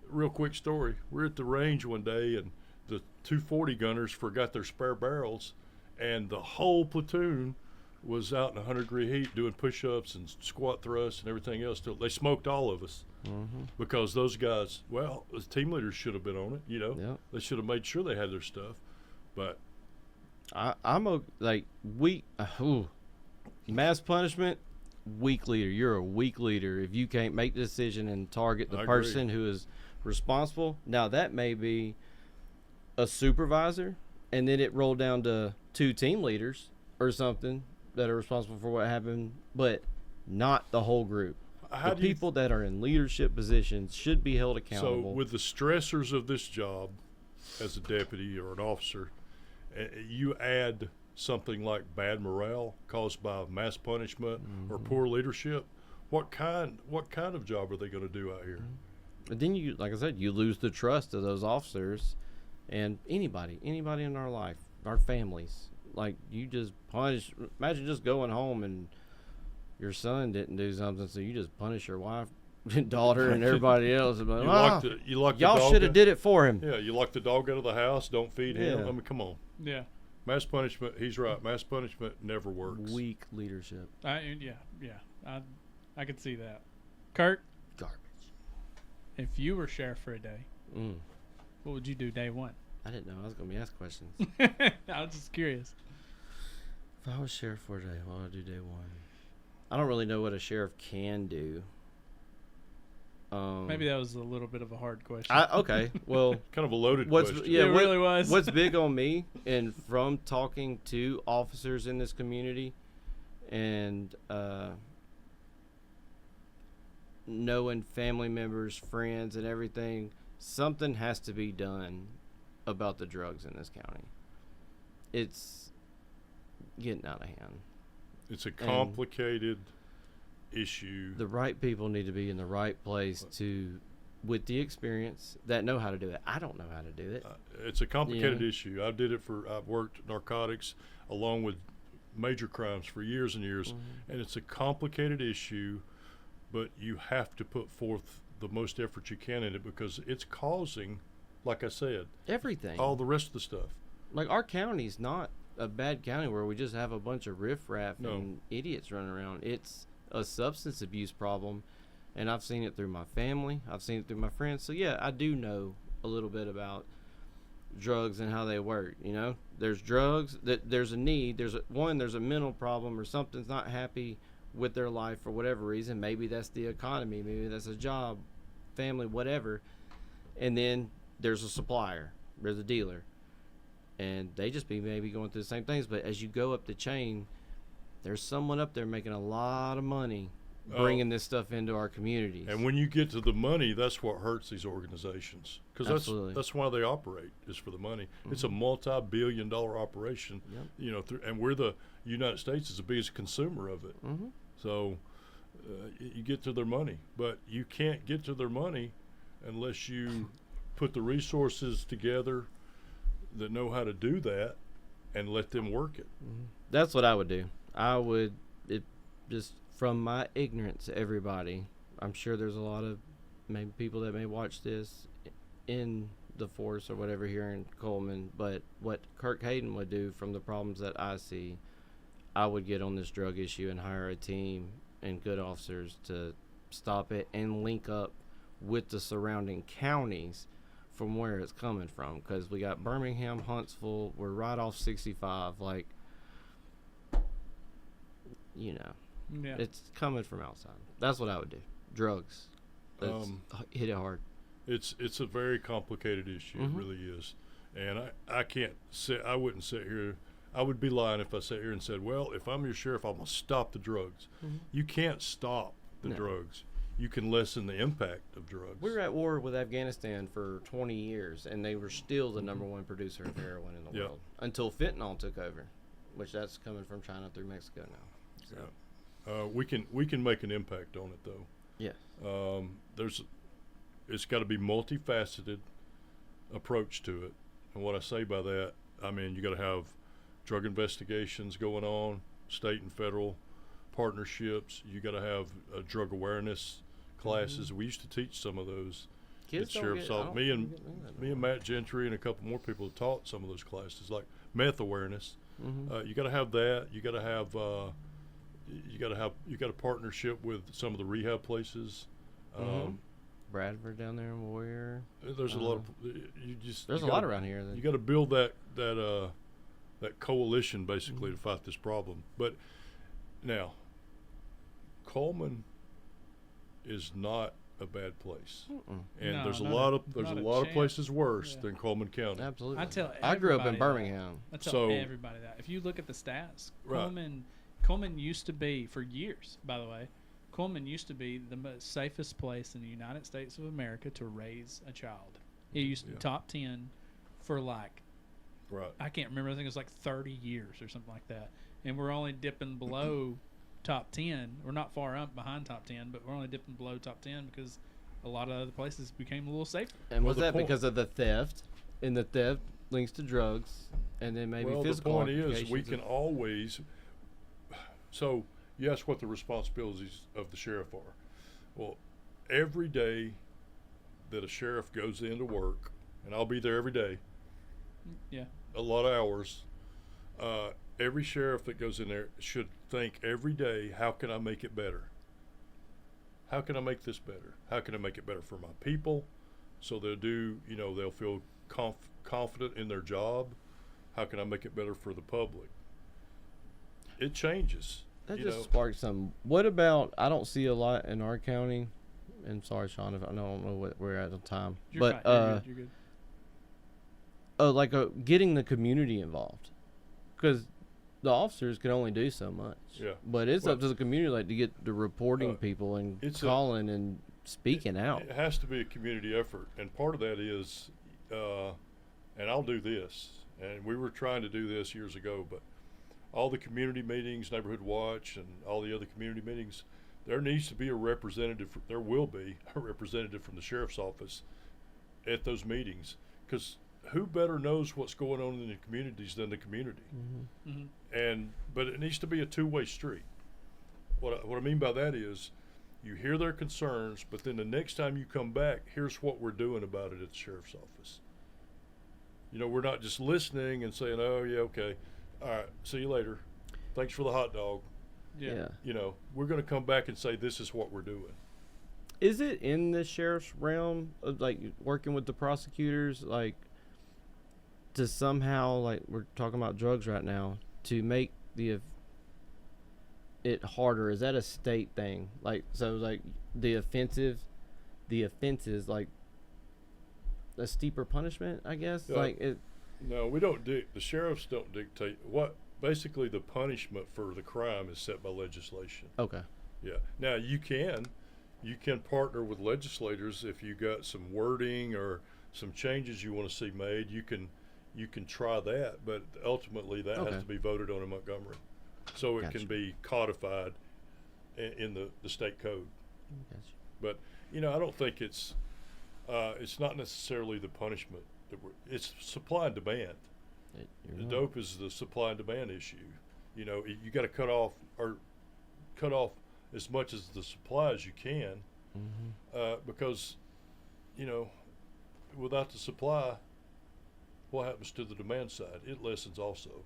Real quick story. We're at the range one day, and the 240 gunners forgot their spare barrels, and the whole platoon was out in 100-degree heat doing push-ups and squat thrusts and everything else. They smoked all of us because those guys, well, the team leaders should have been on it. You know, Yep. they should have made sure they had their stuff. But Mass punishment, weak leader. You're a weak leader if you can't make the decision and target the I agree. person who is responsible. Now that may be a supervisor, and then it rolled down to 2 team leaders or something that are responsible for what happened, but not the whole group. How The do you people that are in leadership positions should be held So accountable. with the stressors of this job as a deputy or an officer, you add something like bad morale caused by mass punishment or poor leadership. What kind of job are they going to do out here? But then you, like I said, you lose the trust of those officers and anybody in our life, our families. Like, you just punish. Imagine just going home and your son didn't do something, so you just punish your wife, daughter, and everybody else. Like, You lock the y'all dog should have did it for him. Yeah, you lock the dog out of the house. Don't feed him. Yeah. I mean, come on. Yeah. Mass punishment. He's right. Mass punishment never works. Weak leadership. I could see that. Kirk, Garbage. if you were sheriff for a day, Mm. what would you do day one? I didn't know I was going to be asked questions. I was just curious. If I was sheriff for a day, what would I do day one? I don't really know what a sheriff can do. Maybe that was a little bit of a hard question. Okay, well, Kind of a loaded what's question. yeah, It what- really was. What's big on me, and from talking to officers in this community, and knowing family members, friends, and everything, something has to be done about the drugs in this county. It's getting out of hand. It's a complicated issue. The right people need to be in the right place with the experience that know how to do it. I don't know how to do it. It's a complicated Yeah. issue. I've worked narcotics along with major crimes for years and years, and it's a complicated issue, but you have to put forth the most effort you can in it because it's causing, like I said, Everything. all the rest of the stuff. Like, our county's not a bad county where we just have a bunch of riffraff No. and idiots running around. It's a substance abuse problem, and I've seen it through my family. I've seen it through my friends. So yeah, I do know a little bit about drugs and how they work. You know, there's drugs, that there's a need, there's a mental problem or something's not happy with their life for whatever reason. Maybe that's the economy, maybe that's a job, family, whatever. And then there's a supplier, there's a dealer, and they just be maybe going through the same things. But as you go up the chain, there's someone up there making a lot of money bringing this stuff into our communities. And when you get to the money, that's what hurts these organizations because Absolutely. that's why they operate, is for the money. It's a multi-billion-dollar operation, Yep. you know, and we're the United States is the biggest consumer of it. So you get to their money, but you can't get to their money unless you put the resources together that know how to do that and let them work it. That's what I would do. I would, just from my ignorance, everybody, I'm sure there's a lot of maybe people that may watch this in the force or whatever here in Cullman, but what Kirk Hayden would do from the problems that I see, I would get on this drug issue and hire a team and good officers to stop it and link up with the surrounding counties from where it's coming from, because we got Birmingham, Hanceville, we're right off 65, like, you know, it's coming from outside. That's what I would do. Drugs. Hit it hard. It's a very complicated issue. It really is. And I can't sit, I wouldn't sit here, I would be lying if I sat here and said, well, if I'm your sheriff, I'm going to stop the drugs. You can't stop the drugs. You can lessen the impact of drugs. We were at war with Afghanistan for 20 years, and they were still the number one producer of heroin in the world until fentanyl took over, which that's coming from China through Mexico now. So. We can make an impact on it, though. Yes. It's got to be multifaceted approach to it. And what I say by that, I mean, you got to have drug investigations going on, state and federal partnerships. You got to have drug awareness classes. We used to teach some of those Kids at Sheriff's Office. Me and Matt Gentry and a couple more people have taught some of those classes, like meth awareness. You got to have that. You got to have you got a partnership with some of the rehab places. Bradford down there in Warrior. There's a lot of there's a lot around here. You got to build that coalition basically to fight this problem. But now, Cullman is not a bad place, and there's a lot of places worse than Cullman County. Absolutely. I grew up in Birmingham. I tell everybody that. If you look at the stats, Cullman used to be, for years, by the way, Cullman used to be the most safest place in the United States of America to raise a child. It used to be top 10 for I can't remember, I think it was like 30 years or something like that. And we're only dipping below top 10. We're not far up behind top 10, but we're only dipping below top 10 because a lot of other places became a little safer. And was that because of the theft? And the theft links to drugs, and then maybe physical. The point is, we can always. So you ask what the responsibilities of the sheriff are. Well, every day that a sheriff goes into work, and I'll be there every day. A lot of hours. Every sheriff that goes in there should think every day, how can I make it better? How can I make this better? How can I make it better for my people so they'll feel confident in their job? How can I make it better for the public? It changes. That just sparked some. What about, I don't see a lot in our county, and sorry, Shawn, if I don't know what we're at on time. You're good. Getting the community involved. Because the officers can only do so much. Yeah. But it's up to the community to get the reporting people and calling and speaking out. It has to be a community effort. And part of that is, and I'll do this, and we were trying to do this years ago, but all the community meetings, Neighborhood Watch, and all the other community meetings, there needs to be a representative. There will be a representative from the sheriff's office at those meetings, because who better knows what's going on in the communities than the community? But it needs to be a two-way street. What I mean by that is, you hear their concerns, but then the next time you come back, here's what we're doing about it at the sheriff's office. We're not just listening and saying, oh yeah, okay, all right, see you later, thanks for the hot dog. We're going to come back and say, this is what we're doing. Is it in the sheriff's realm of working with the prosecutors, to somehow, we're talking about drugs right now, to make it harder? Is that a state thing? The offenses, a steeper punishment, I guess? No, we don't the sheriffs don't dictate basically the punishment for the crime is set by legislation. Okay. Yeah. Now you can partner with legislators if you got some wording or some changes you want to see made. You can try that, but ultimately that has to be voted on in Montgomery, so it can be codified in the state code. Gotcha. But I don't think it's not necessarily the punishment it's supply and demand. The dope is the supply and demand issue. You got to cut off as much as the supply as you can, because without the supply, what happens to the demand side? It lessens also.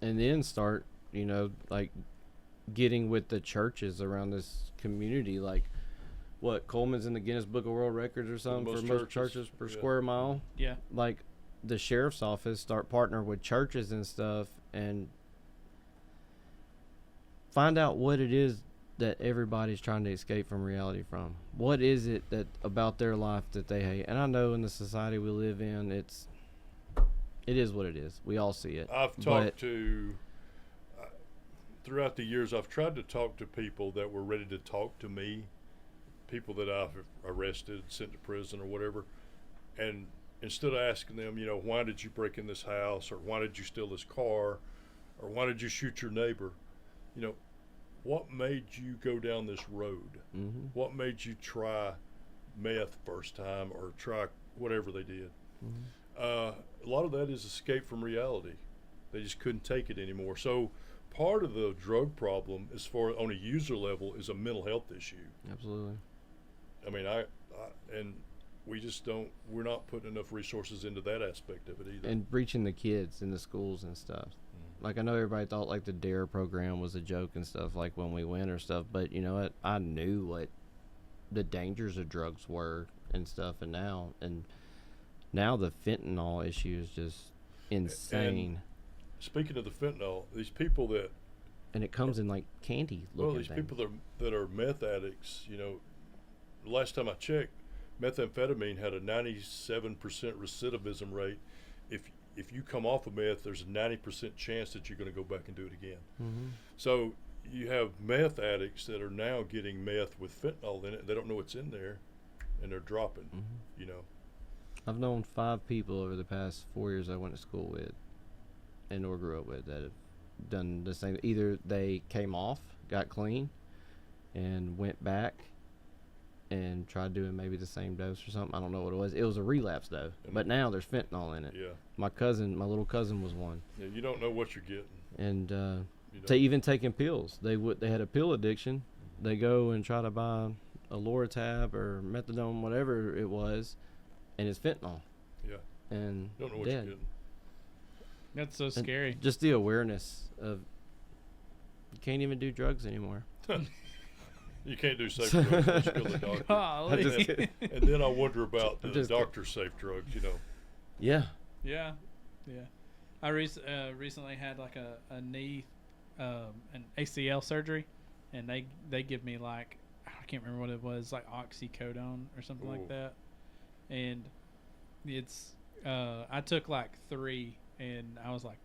And then start, like getting with the churches around this community, like what, Cullman's in the Guinness Book of World Records or something for most churches per square mile. Yeah. Like the sheriff's office start partnering with churches and stuff and find out what it is that everybody's trying to escape from reality from. What is it that about their life that they hate? And I know in the society we live in, it is what it is. We all see it. I've talked to, throughout the years, I've tried to talk to people that were ready to talk to me, people that I've arrested, sent to prison or whatever. And instead of asking them, why did you break in this house, or why did you steal this car, or why did you shoot your neighbor, what made you go down this road? Mm-hmm. What made you try meth first time, or try whatever they did? Mm-hmm. A lot of that is escape from reality. They just couldn't take it anymore. So part of the drug problem, as far on a user level, is a mental health issue. Absolutely. I mean, and we just don't. We're not putting enough resources into that aspect of it either. And reaching the kids in the schools and stuff. Like, I know everybody thought like the DARE program was a joke and stuff, like when we went or stuff, but you know what? I knew what the dangers of drugs were and stuff, and now the fentanyl issue is just insane. And speaking of the fentanyl, these people that, and it comes in like candy looking these things. people that are meth addicts, the last time I checked, methamphetamine had a 97% recidivism rate. If you come off of meth, there's a 90% chance that you're going to go back and do it again. Mm-hmm. So you have meth addicts that are now getting meth with fentanyl in it. They don't know what's in there, and they're dropping. Mm-hmm. I've known 5 people over the past 4 years I went to school with and or grew up with that have done the same. Either they came off, got clean, and went back and tried doing maybe the same dose or something. I don't know what it was. It was a relapse though. But now there's fentanyl in it. Yeah. My little cousin was one. Yeah, you don't know what you're getting. And You don't. taking pills. They had a pill addiction. They go and try to buy a Loratab or methadone, whatever it was, and it's fentanyl. Yeah. And You don't know what dead. you're getting. That's so And scary. just the awareness of you can't even do drugs anymore. You can't do safe drugs unless you go to the doctor. Golly. And then I wonder about the Just- doctor safe drugs, Yeah. Yeah. I recently had like a knee, an ACL surgery, and they give me like, I can't remember what it was, like oxycodone or something like Ooh. that, and it's I took like 3, and I was like,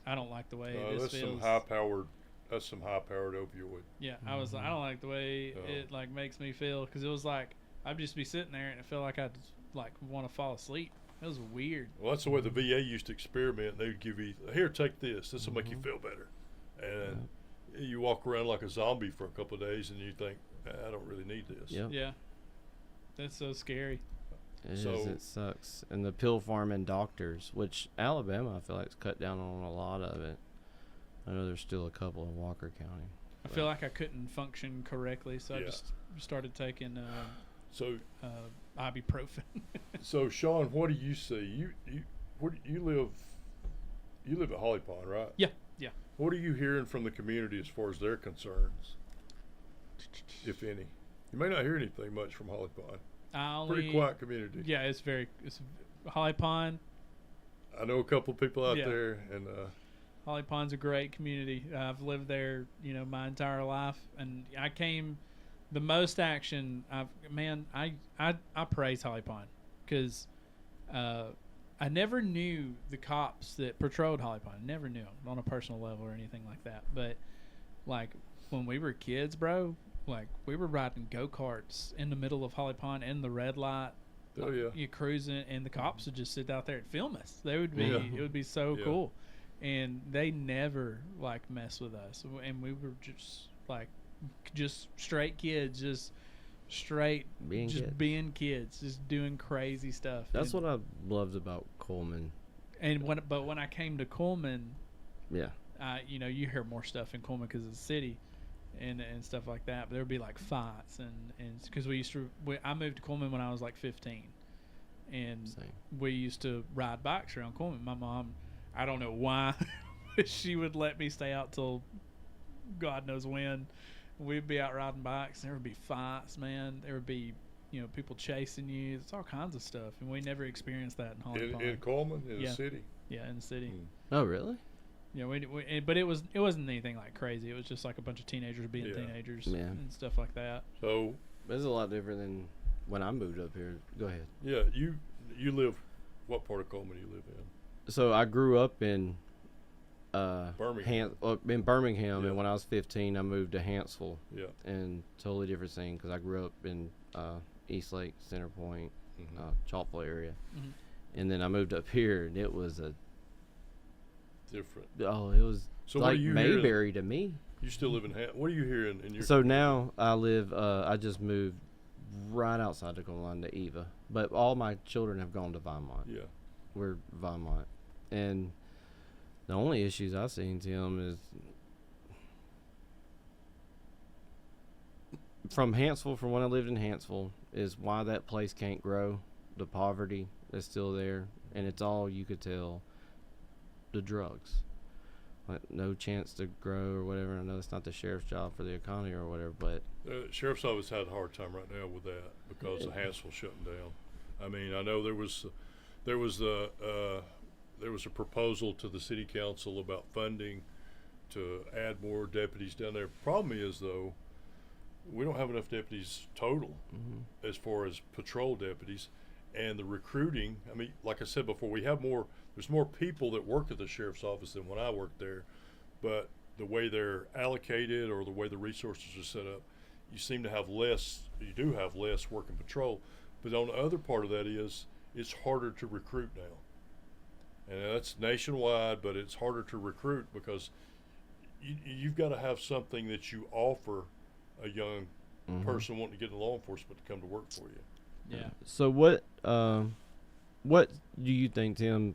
I don't like the way this that's feels. some high-powered opioid. Yeah, I was like, I don't like the way it like makes me feel, because it was like I'd just be sitting there and it felt like I'd like want to fall asleep. It was weird. Well, that's the way the VA used to experiment. They would give you, here, take this. This will make you feel better. And you walk around like a zombie for a couple of days, and you think, I don't really need this. Yep. Yeah, that's so scary. It is. So- It sucks. And the pill farm and doctors, which Alabama, I feel like, has cut down on a lot of it. I know there's still a couple in Walker County. I feel like I couldn't function correctly, so I Yeah. just started taking So, ibuprofen. so Shawn, what do you see? You live at Holly Pond, right? Yeah. What are you hearing from the community as far as their concerns, if any? You may not hear anything much from Holly Pond. Pretty quiet community. Yeah, it's Holly Pond. I know a couple people out Yeah. there, and Holly Pond's a great community. I've lived there, my entire life, and I came. The most action I praise Holly Pond, because I never knew the cops that patrolled Holly Pond. Never knew them on a personal level or anything like that. But like when we were kids, bro, like we were riding go-karts in the middle of Holly Pond in the red light. oh yeah, You cruising, and the cops would just sit out there and film us. They would be, Yeah. it would be so Yeah. cool, and they never like mess with us. And we were just straight kids, just straight, Being kids. being kids, just doing crazy stuff. That's and, what I loved about Cullman. And when I came to Cullman, Yeah. you hear more stuff in Cullman because it's a city. And stuff like that, but there would be like fights and because I moved to Cullman when I was like 15, and Same. we used to ride bikes around Cullman. My mom, I don't know why, she would let me stay out till God knows when. We'd be out riding bikes. There would be fights, man. There would be, people chasing you. It's all kinds of stuff, and we never experienced that in Holly Pond. In Cullman, in Yeah. the city. Yeah, in the city. Oh, really? Yeah, but it wasn't anything like crazy. It was just like a bunch of teenagers being Yeah. teenagers Yeah. and stuff like that. So It's a lot different than when I moved up here. Go ahead. yeah, you live. What part of Cullman do you live in? So I grew up in Birmingham. in Birmingham, Yeah. and when I was 15, I moved to Hanceville, Yeah. and totally different scene because I grew up in Eastlake, Center Point, Mhm. Chalkville area, Mhm. and then I moved up here, and it was Different. it was So what like do you hear? Mayberry to me. You still live in. What do you hear in your? So now I live. I just moved right outside the goal line to Eva, but all my children have gone to Vinemont. Yeah. We're Vinemont, and the only issues I've seen, Tim, is from Hansville. From when I lived in Hansville, is why that place can't grow. The poverty is still there, and it's all you could tell. The drugs, like no chance to grow or whatever. I know it's not the sheriff's job for the economy or whatever, but Sheriff's office had a hard time right now with that because of Hansville shutting down. I mean, I know there was a proposal to the city council about funding to add more deputies down there. Problem is though, we don't have enough deputies total as far as patrol deputies, and the recruiting. I mean, like I said before, there's more people that work at the sheriff's office than when I worked there, but the way they're allocated or the way the resources are set up, you do have less working patrol. But on the other part of that is it's harder to recruit now. And that's nationwide, but it's harder to recruit because you've got to have something that you offer a young person wanting to get into law enforcement to come to work for you. Yeah. So what do you think, Tim,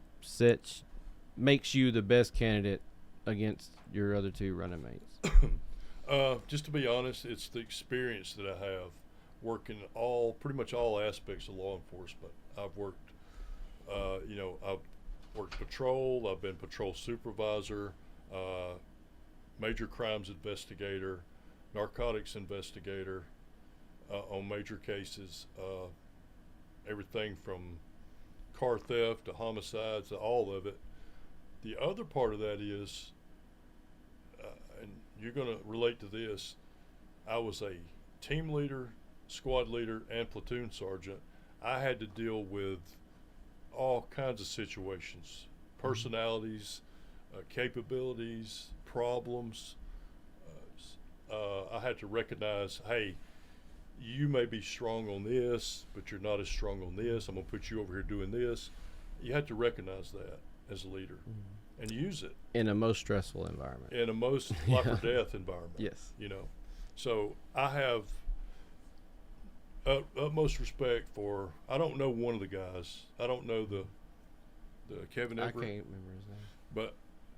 makes you the best candidate against your other two running mates? Just to be honest, it's the experience that I have working pretty much all aspects of law enforcement. I've worked, I've worked patrol. I've been patrol supervisor, major crimes investigator, narcotics investigator on major cases. Everything from car theft to homicides, to all of it. The other part of that is, and you're going to relate to this, I was a team leader, squad leader, and platoon sergeant. I had to deal with all kinds of situations, personalities, capabilities, problems. I had to recognize, hey, you may be strong on this, but you're not as strong on this. I'm going to put you over here doing this. You have to recognize that as a leader and use it In a most stressful environment. in a most life or death environment. Yes. So I have utmost respect for. I don't know one of the guys. I don't know the Kevin I Everett. can't remember his name. But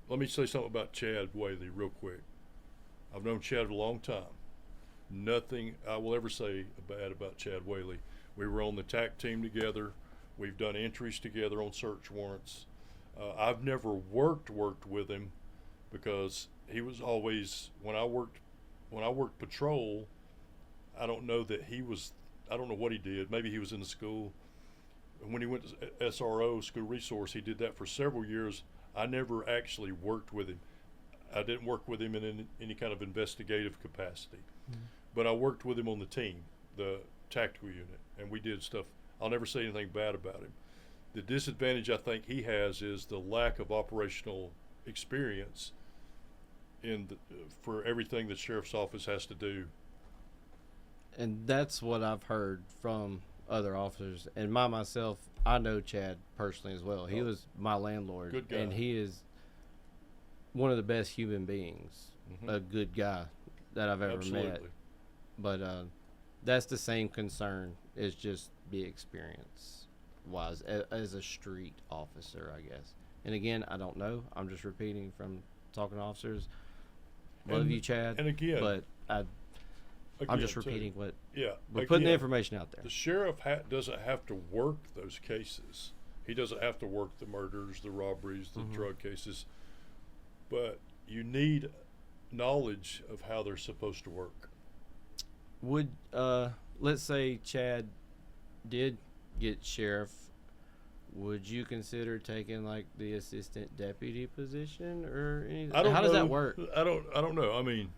let me say something about Chad Whaley real quick. I've known Chad a long time. Nothing I will ever say bad about Chad Whaley. We were on the TAC team together. We've done entries together on search warrants. I've never worked with him because he was always when I worked patrol. I don't know what he did. Maybe he was in the school. When he went to SRO, school resource, he did that for several years. I never actually worked with him. I didn't work with him in any kind of investigative capacity. But I worked with him on the team, the tactical unit, and we did stuff. I'll never say anything bad about him. The disadvantage I think he has is the lack of operational experience for everything the sheriff's office has to do. And that's what I've heard from other officers. And myself, I know Chad personally as well. He was my landlord. Good guy. And he is one of the best human beings, a good guy that I've ever met. Absolutely. But that's the same concern, is just the experience wise as a street officer, I guess. And again, I don't know. I'm just repeating from talking to officers. Love you, Chad. And again, but I'm just too, repeating what Yeah, we're putting the again, information out there. the sheriff doesn't have to work those cases. He doesn't have to work the murders, the robberies, the drug cases. But you need knowledge of how they're supposed to work. Would let's say Chad did get sheriff, would you consider taking like the assistant deputy position or anything? How does that work? I don't know. I mean,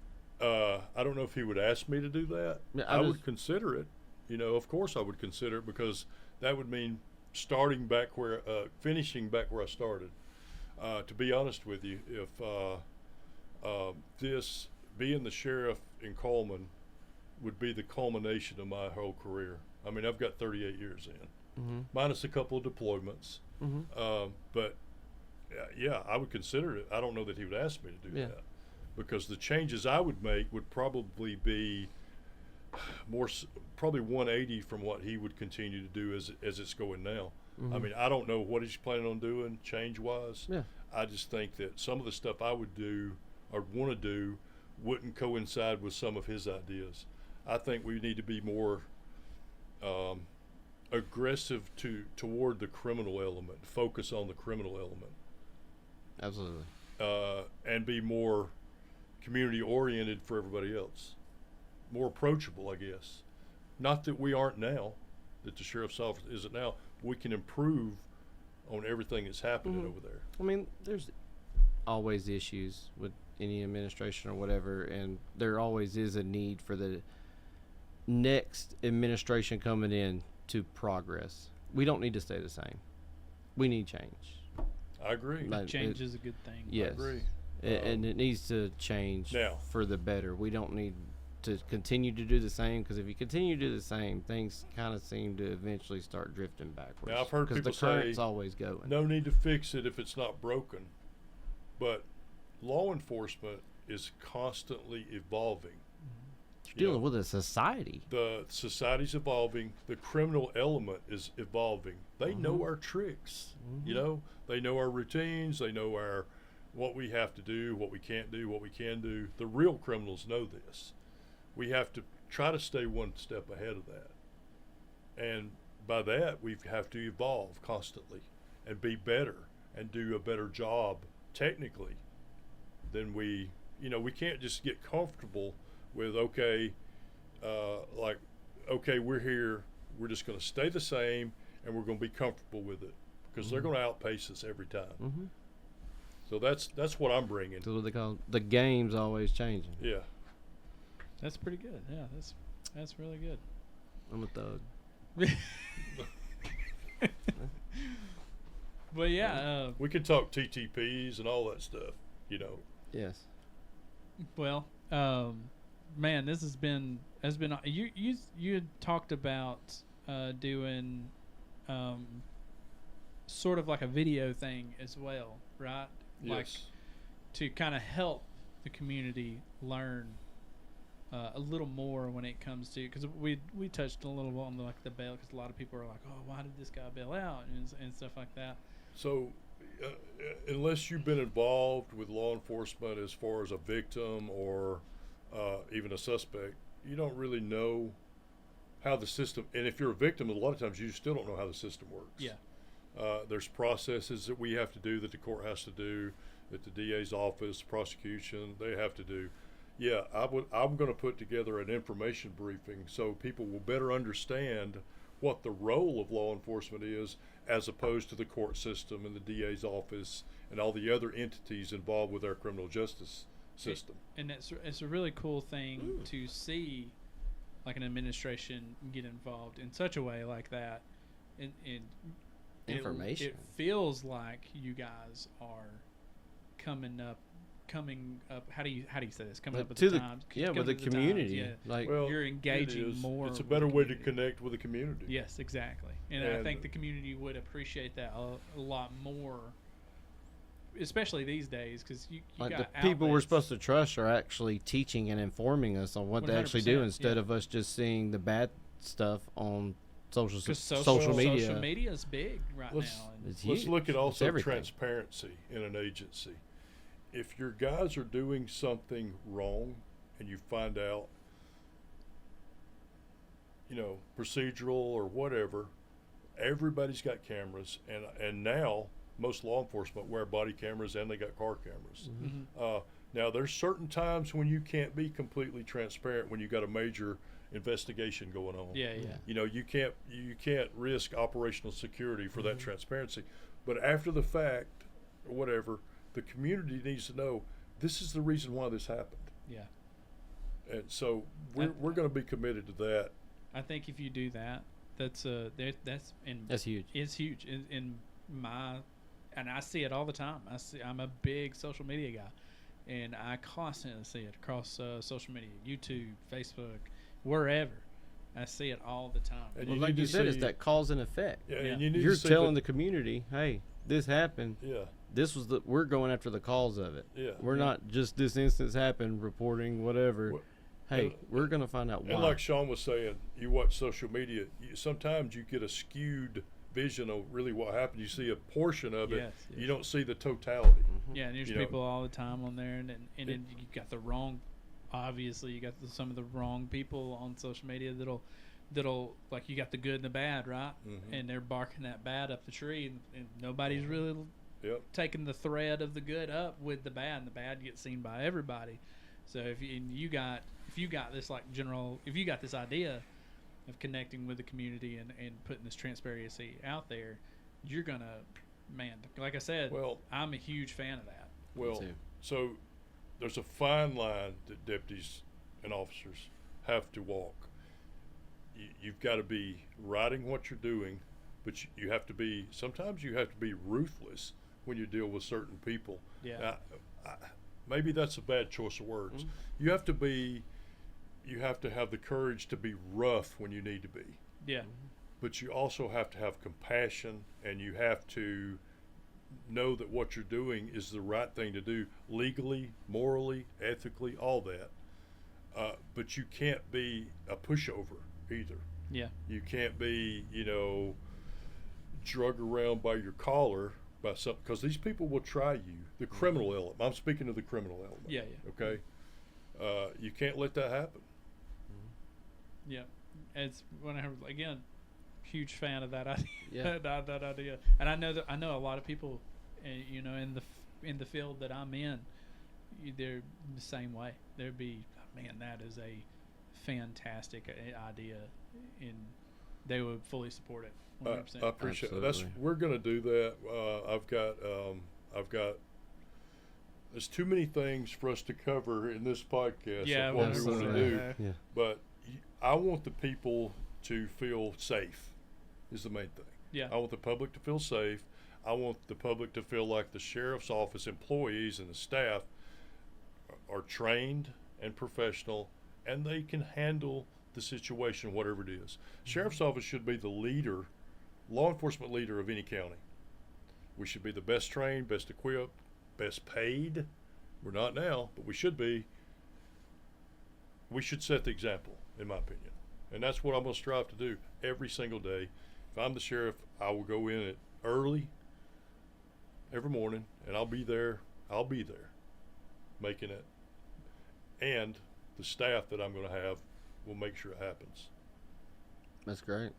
I don't know if he would ask me to do that. Yeah, I would consider it. You know, of course I would consider it, because that would mean starting back where, finishing back where I started. To be honest with you, if this being the sheriff in Cullman would be the culmination of my whole career. I mean, I've got 38 years in, minus a couple of deployments. But yeah, I would consider it. I don't know that he would ask me to do that, because the changes I would make would probably be probably 180 from what he would continue to do as it's going now. I mean, I don't know what he's planning on doing change-wise. Yeah. I just think that some of the stuff I would do or want to do wouldn't coincide with some of his ideas. I think we need to be more aggressive toward the criminal element, focus on the criminal element. Absolutely. And be more community-oriented for everybody else. More approachable, I guess. Not that we aren't now, that the sheriff's office isn't now. We can improve on everything that's happening over there. I mean, there's always issues with any administration or whatever, and there always is a need for the next administration coming in to progress. We don't need to stay the same. We need change. I agree. Like, Change is a good thing. Yes. I agree. And it needs to change now. for the better. We don't need to continue to do the same, because if you continue to do the same, things kind of seem to eventually start drifting backwards. Now, I've heard people the say, current's always going. no need to fix it if it's not broken. But law enforcement is constantly evolving. You're dealing with a society. The society's evolving. The criminal element is evolving. They know our tricks. You know, they know our routines. They know what we have to do, what we can't do, what we can do. The real criminals know this. We have to try to stay one step ahead of that. And by that, we have to evolve constantly and be better and do a better job technically than we can't just get comfortable with, okay, we're here, we're just going to stay the same and we're going to be comfortable with it, because they're going to outpace us every time. So that's what I'm bringing. That's what they call the game's always changing. Yeah. That's pretty good. Yeah, that's really good. I'm a thug. But yeah, We could talk TTPs and all that stuff, you know. Yes. well, man, this has been you had talked about doing sort of like a video thing as well, right? Like Yes. to kind of help the community learn a little more when it comes to, because we touched a little on the bail, because a lot of people are like, oh, why did this guy bail out and stuff like that. So unless you've been involved with law enforcement as far as a victim or even a suspect, you don't really know how the system, and if you're a victim, a lot of times you still don't know how the system works. Yeah. There's processes that we have to do, that the court has to do, that the DA's office, prosecution, they have to do. Yeah, I'm going to put together an information briefing so people will better understand what the role of law enforcement is, as opposed to the court system and the DA's office and all the other entities involved with our criminal justice system. And it's a really cool thing to see, like an administration get involved in such a way like that. And Information. It feels like you guys are coming up. How do you say this? Coming Like up with to the the- times. yeah, coming with the with times, community. yeah. Like, Well, You're engaging it is. more. It's a with better the way to community. connect with the community. Yes, exactly. And I And- think the community would appreciate that a lot more, especially these days, because you like got the people we're outlets. supposed to trust are actually teaching and informing us on what they actually do, 100%, instead yeah. of us just seeing the bad stuff on social Because social media. Social media is big right Let's- now. And It's Let's huge. look at It's also everything. transparency in an agency. If your guys are doing something wrong and you find out, procedural or whatever, everybody's got cameras, and now most law enforcement wear body cameras and they got car cameras. Now there's certain times when you can't be completely transparent when you got a major investigation going on. Yeah. You can't risk operational security for that transparency. But after the fact, or whatever, the community needs to know this is the reason why this happened. Yeah. And so we're going to be committed to that. I think if you do that, that's huge. It's huge in my, and I see it all the time. I'm a big social media guy, and I constantly see it across social media, YouTube, Facebook, wherever. I see it all the time. And Well, like you said, it's that cause and effect. Yeah, Yeah. and you need You're to see telling that, the community, hey, this happened. yeah, We're going after the cause of it. yeah. We're not just this instance happened, reporting whatever. Well, Hey, and- we're going to find out why. And like Shawn was saying, you watch social media, sometimes you get a skewed vision of really what happened. You see a portion of it. Yes, You yes. don't see the totality. Yeah, and there's You know. people all the time on there, and then you got the wrong. Obviously, you got some of the wrong people on social media that'll like you got the good and the bad, right? And they're barking that bad up the tree, and nobody's really Yep. taking the thread of the good up with the bad, and the bad gets seen by everybody. So if you got this if you got this idea of connecting with the community and putting this transparency out there, you're gonna, man, like I said, Well, I'm a huge fan of that. well, too. so there's a fine line that deputies and officers have to walk. You've got to be writing what you're doing, but sometimes you have to be ruthless when you deal with certain people. Yeah. Now, maybe that's a bad choice of words. You have to have the courage to be rough when you need to be, Yeah. but you also have to have compassion, and you have to know that what you're doing is the right thing to do, legally, morally, ethically, all that. But you can't be a pushover either. Yeah. You can't be, drug around by your collar by something, because these people will try you. The criminal element. I'm speaking of the criminal element. Yeah. Okay. You can't let that happen. Yeah. It's when again, huge fan of that idea. Yeah. that idea. And I know a lot of people, in the field that I'm in, they're the same way. There'd be, man, that is a fantastic idea, and they would fully support it. 100%. I appreciate it. Absolutely. We're going to do that. I've got. There's too many things for us to cover in this podcast. Yeah, of what we absolutely. want to do. Yeah. But I want the people to feel safe. Is the main thing. Yeah. I want the public to feel safe. I want the public to feel like the sheriff's office employees and the staff are trained and professional, and they can handle the situation, whatever it is. Sheriff's office should be the leader, law enforcement leader of any county. We should be the best trained, best equipped, best paid. We're not now, but we should be. We should set the example, in my opinion. And that's what I'm going to strive to do every single day. If I'm the sheriff, I will go in it early every morning, and I'll be there, making it. And the staff that I'm going to have will make sure it happens. That's great.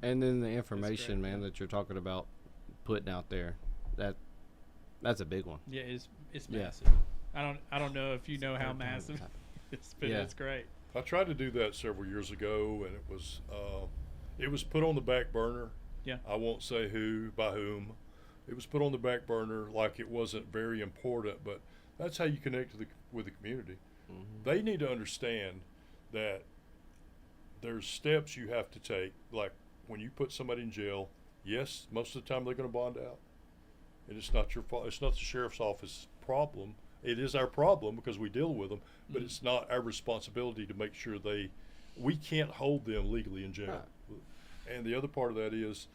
And then the information, great, man, yeah. that you're talking about putting out there, that's a big one. Yeah, it's Yeah. massive. I don't know if you know how massive it's, but Yeah. it's great. I tried to do that several years ago, and it was put on the back burner. Yeah. I won't say by whom. It was put on the back burner like it wasn't very important, but that's how you connect with the community. They need to understand that there's steps you have to take, like when you put somebody in jail. Yes, most of the time they're going to bond out, and it's not your fault. It's not the sheriff's office problem. It is our problem because we deal with them, but it's not our responsibility to make sure we can't hold them legally in jail. Right. And the other part of that is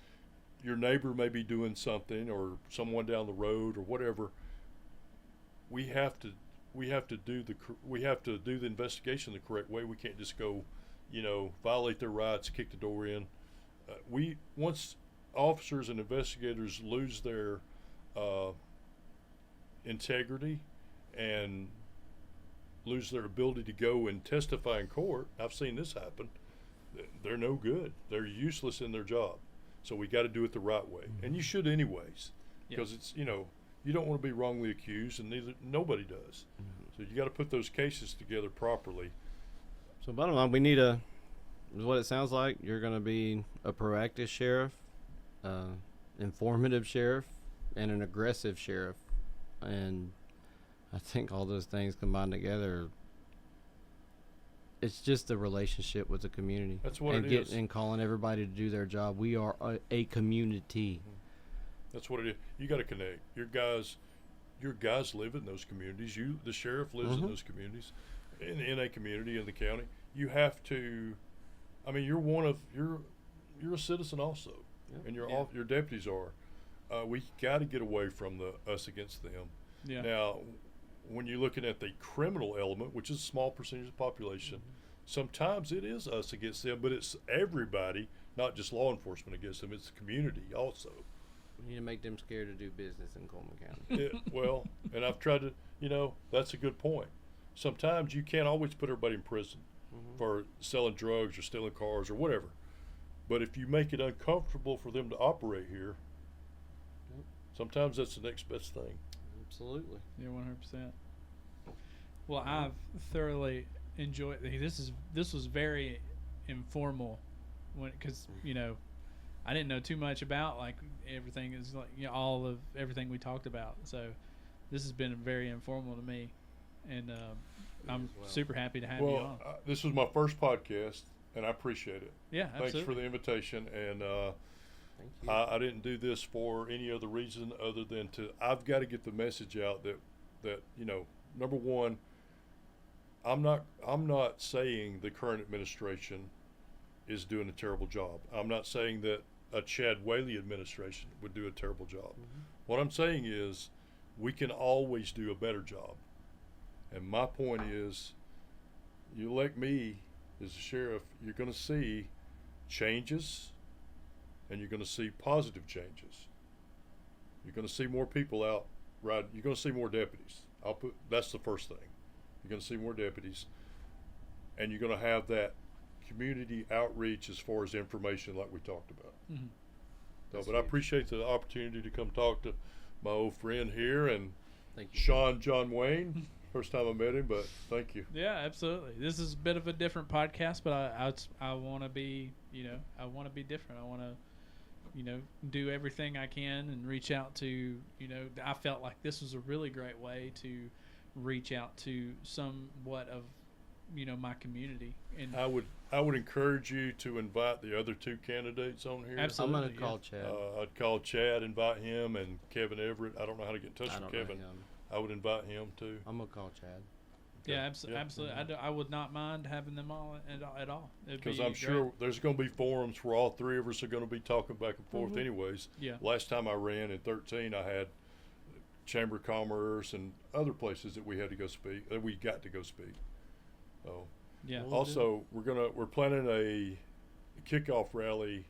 your neighbor may be doing something, or someone down the road or whatever. We have to do the investigation the correct way. We can't just go, violate their rights, kick the door in. Once officers and investigators lose their integrity and lose their ability to go and testify in court, I've seen this happen. they're no good. They're useless in their job. So we got to do it the right way, and you should anyways, because it's you don't want to be wrongly accused, and nobody does. So you got to put those cases together properly. So bottom line, we need what it sounds like. You're going to be a proactive sheriff, informative sheriff, and an aggressive sheriff. And I think all those things combined together, it's just the relationship with the community. That's what and it is. And calling everybody to do their job. We are a community. That's what it is. You got to connect. Your guys live in those communities. The sheriff lives in those communities, in a community in the county. You have to. I mean, you're a citizen also, and your deputies are. We got to get away from the us against them. Yeah. Now, when you're looking at the criminal element, which is a small percentage of the population, sometimes it is us against them, but it's everybody, not just law enforcement against them. It's the community also. We need to make them scared to do business in Cullman County. Well, and I've tried to, that's a good point. Sometimes you can't always put everybody in prison for selling drugs or stealing cars or whatever. But if you make it uncomfortable for them to operate here, sometimes that's the next best thing. Absolutely. Yeah, 100%. Well, I've thoroughly enjoyed. This was very informal, because I didn't know too much about everything is all of everything we talked about. So this has been very informal to me, and I'm super happy to have you on. This was my first podcast, and I appreciate it. Yeah, absolutely. Thanks for the invitation, and Thank you. I didn't do this for any other reason other than I've got to get the message out that number one, I'm not saying the current administration is doing a terrible job. I'm not saying that a Chad Whaley administration would do a terrible job. What I'm saying is we can always do a better job. And my point is, you elect me as a sheriff, you're going to see changes, and you're going to see positive changes. You're going to see more people out riding. You're going to see more deputies. That's the first thing. You're going to see more deputies, and you're going to have that community outreach as far as information like we talked about. But I appreciate the opportunity to come talk to my old friend here, and Thank you. Shawn John Wayne. First time I met him, but thank you. Yeah, absolutely. This is a bit of a different podcast, but I want to be, I want to be different. I want to, do everything I can and reach out to, I felt like this was a really great way to reach out to somewhat of, my community. And I would encourage you to invite the other two candidates on here. Absolutely. I'm going to call Chad. I'd call Chad, invite him, and Kevin Everett. I don't know how to get in touch with Kevin. I would invite him too. I'm going to call Chad. Yeah, absolutely. I would not mind having them all at all. Because I'm sure there's going to be forums where all three of us are going to be talking back and forth anyways. Yeah. Last time I ran in 13, I had Chamber of Commerce and other places that we had to go speak, that we got to go speak. So Yeah. also, we're planning a kickoff rally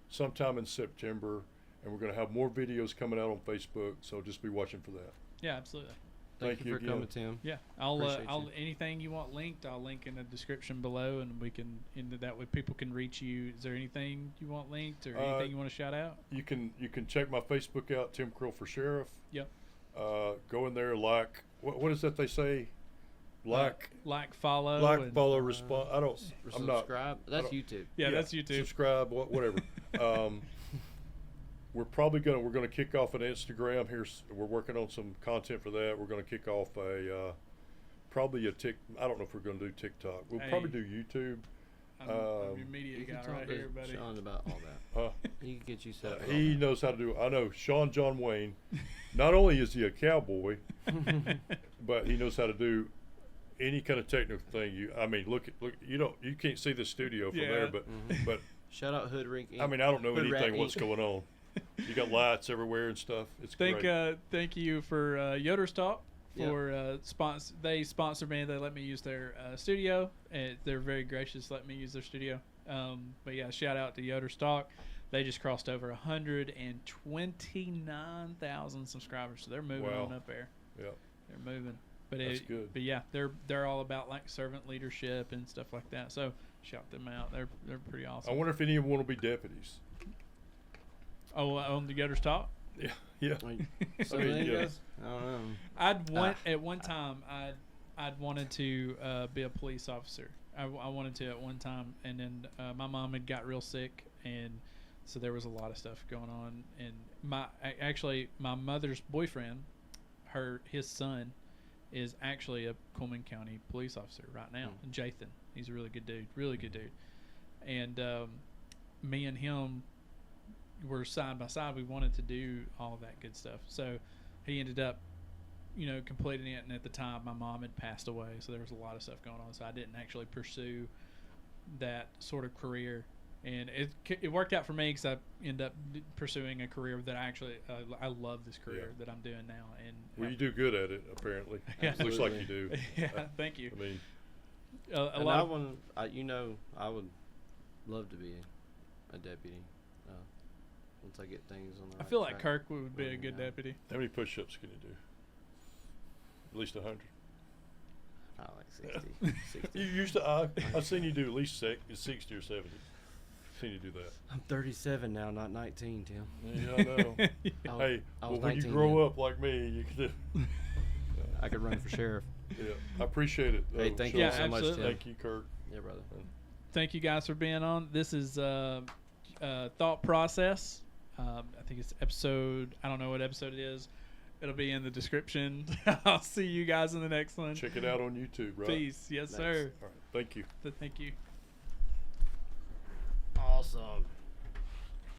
sometime in September, and we're going to have more videos coming out on Facebook, so just be watching for that. Yeah, absolutely. Thank you for again. coming, Tim. Yeah, Appreciate you. anything you want linked, I'll link in the description below, and we can that way people can reach you. Is there anything you want linked or anything you want to shout out? You can check my Facebook out, Tim Creel for Sheriff. Yep. Go in there, what is that they say? Follow, follow, respond. I'm not. Subscribe. That's YouTube. Yeah, that's YouTube. Subscribe, whatever. We're gonna kick off an Instagram here. We're working on some content for that. We're gonna kick off probably a I don't know if we're gonna do TikTok. We'll probably do YouTube. I'm your media You can guy talk right to here, buddy. Shawn about all that. He can get you set up. with all He that. knows how to do it. I know Shawn John Wayne. Not only is he a cowboy, but he knows how to do any kind of technical thing. Look. You can't see the studio from there, but Shout out Hood Rink Inc. I don't know Hood Rat anything what's Inc. going on. You got lights everywhere and stuff. It's great. Thank you for Yoder's Talk Yep. for they sponsored me. They let me use their studio, and they're very gracious letting me use their studio. But yeah, shout out to Yoder's Talk. They just crossed over 129,000 subscribers, so they're moving on up there. Yeah. They're moving. But That's good. But yeah, they're all about servant leadership and stuff like that. So shout them out. They're pretty I awesome. wonder if any of them want to be deputies. Oh, on the Gutters Talk. Yeah, yeah. Like, I mean, yeah. I don't know. I'd want at one time. I'd wanted to be a police officer. I wanted to at one time, and then my mom had got real sick, and so there was a lot of stuff going on. And actually my mother's boyfriend, his son, is actually a Cullman County police officer right now. Jathan, he's a really good dude, and me and him were side by side. We wanted to do all that good stuff, so he ended up completing it, and at the time my mom had passed away, so there was a lot of stuff going on, so I didn't actually pursue that sort of career, and it worked out for me because I ended up pursuing a career that I love this career that I'm doing now. And Well, you do good at it, apparently. Yeah. Looks like you do. yeah, thank you. I mean, a And lot I of, want, I would love to be a deputy. Once I get things on the I right feel like track. Kirk would be a good Yeah. deputy. how many push-ups can you do? At least 100. Probably like 60. 60. You used to. I've seen you do at least 60 or 70. Seen you do that. I'm 37 now, not 19, Tim. Yeah, I know. Hey, I well, was when you 19 grow then. up like me, you can do. I could run for sheriff. Yeah, I appreciate it. Hey, thank Shawn. you Yeah, so much, absolutely. Tim. Thank you, Kirk. Yeah, brother. Thank you guys for being on. This is Thought Process. I think it's episode. I don't know what episode it is. It'll be in the description. I'll see you guys in the next one. Check it out on YouTube, right? Peace. Yes, Thanks. sir. All right. Thank you. Thank you. Awesome.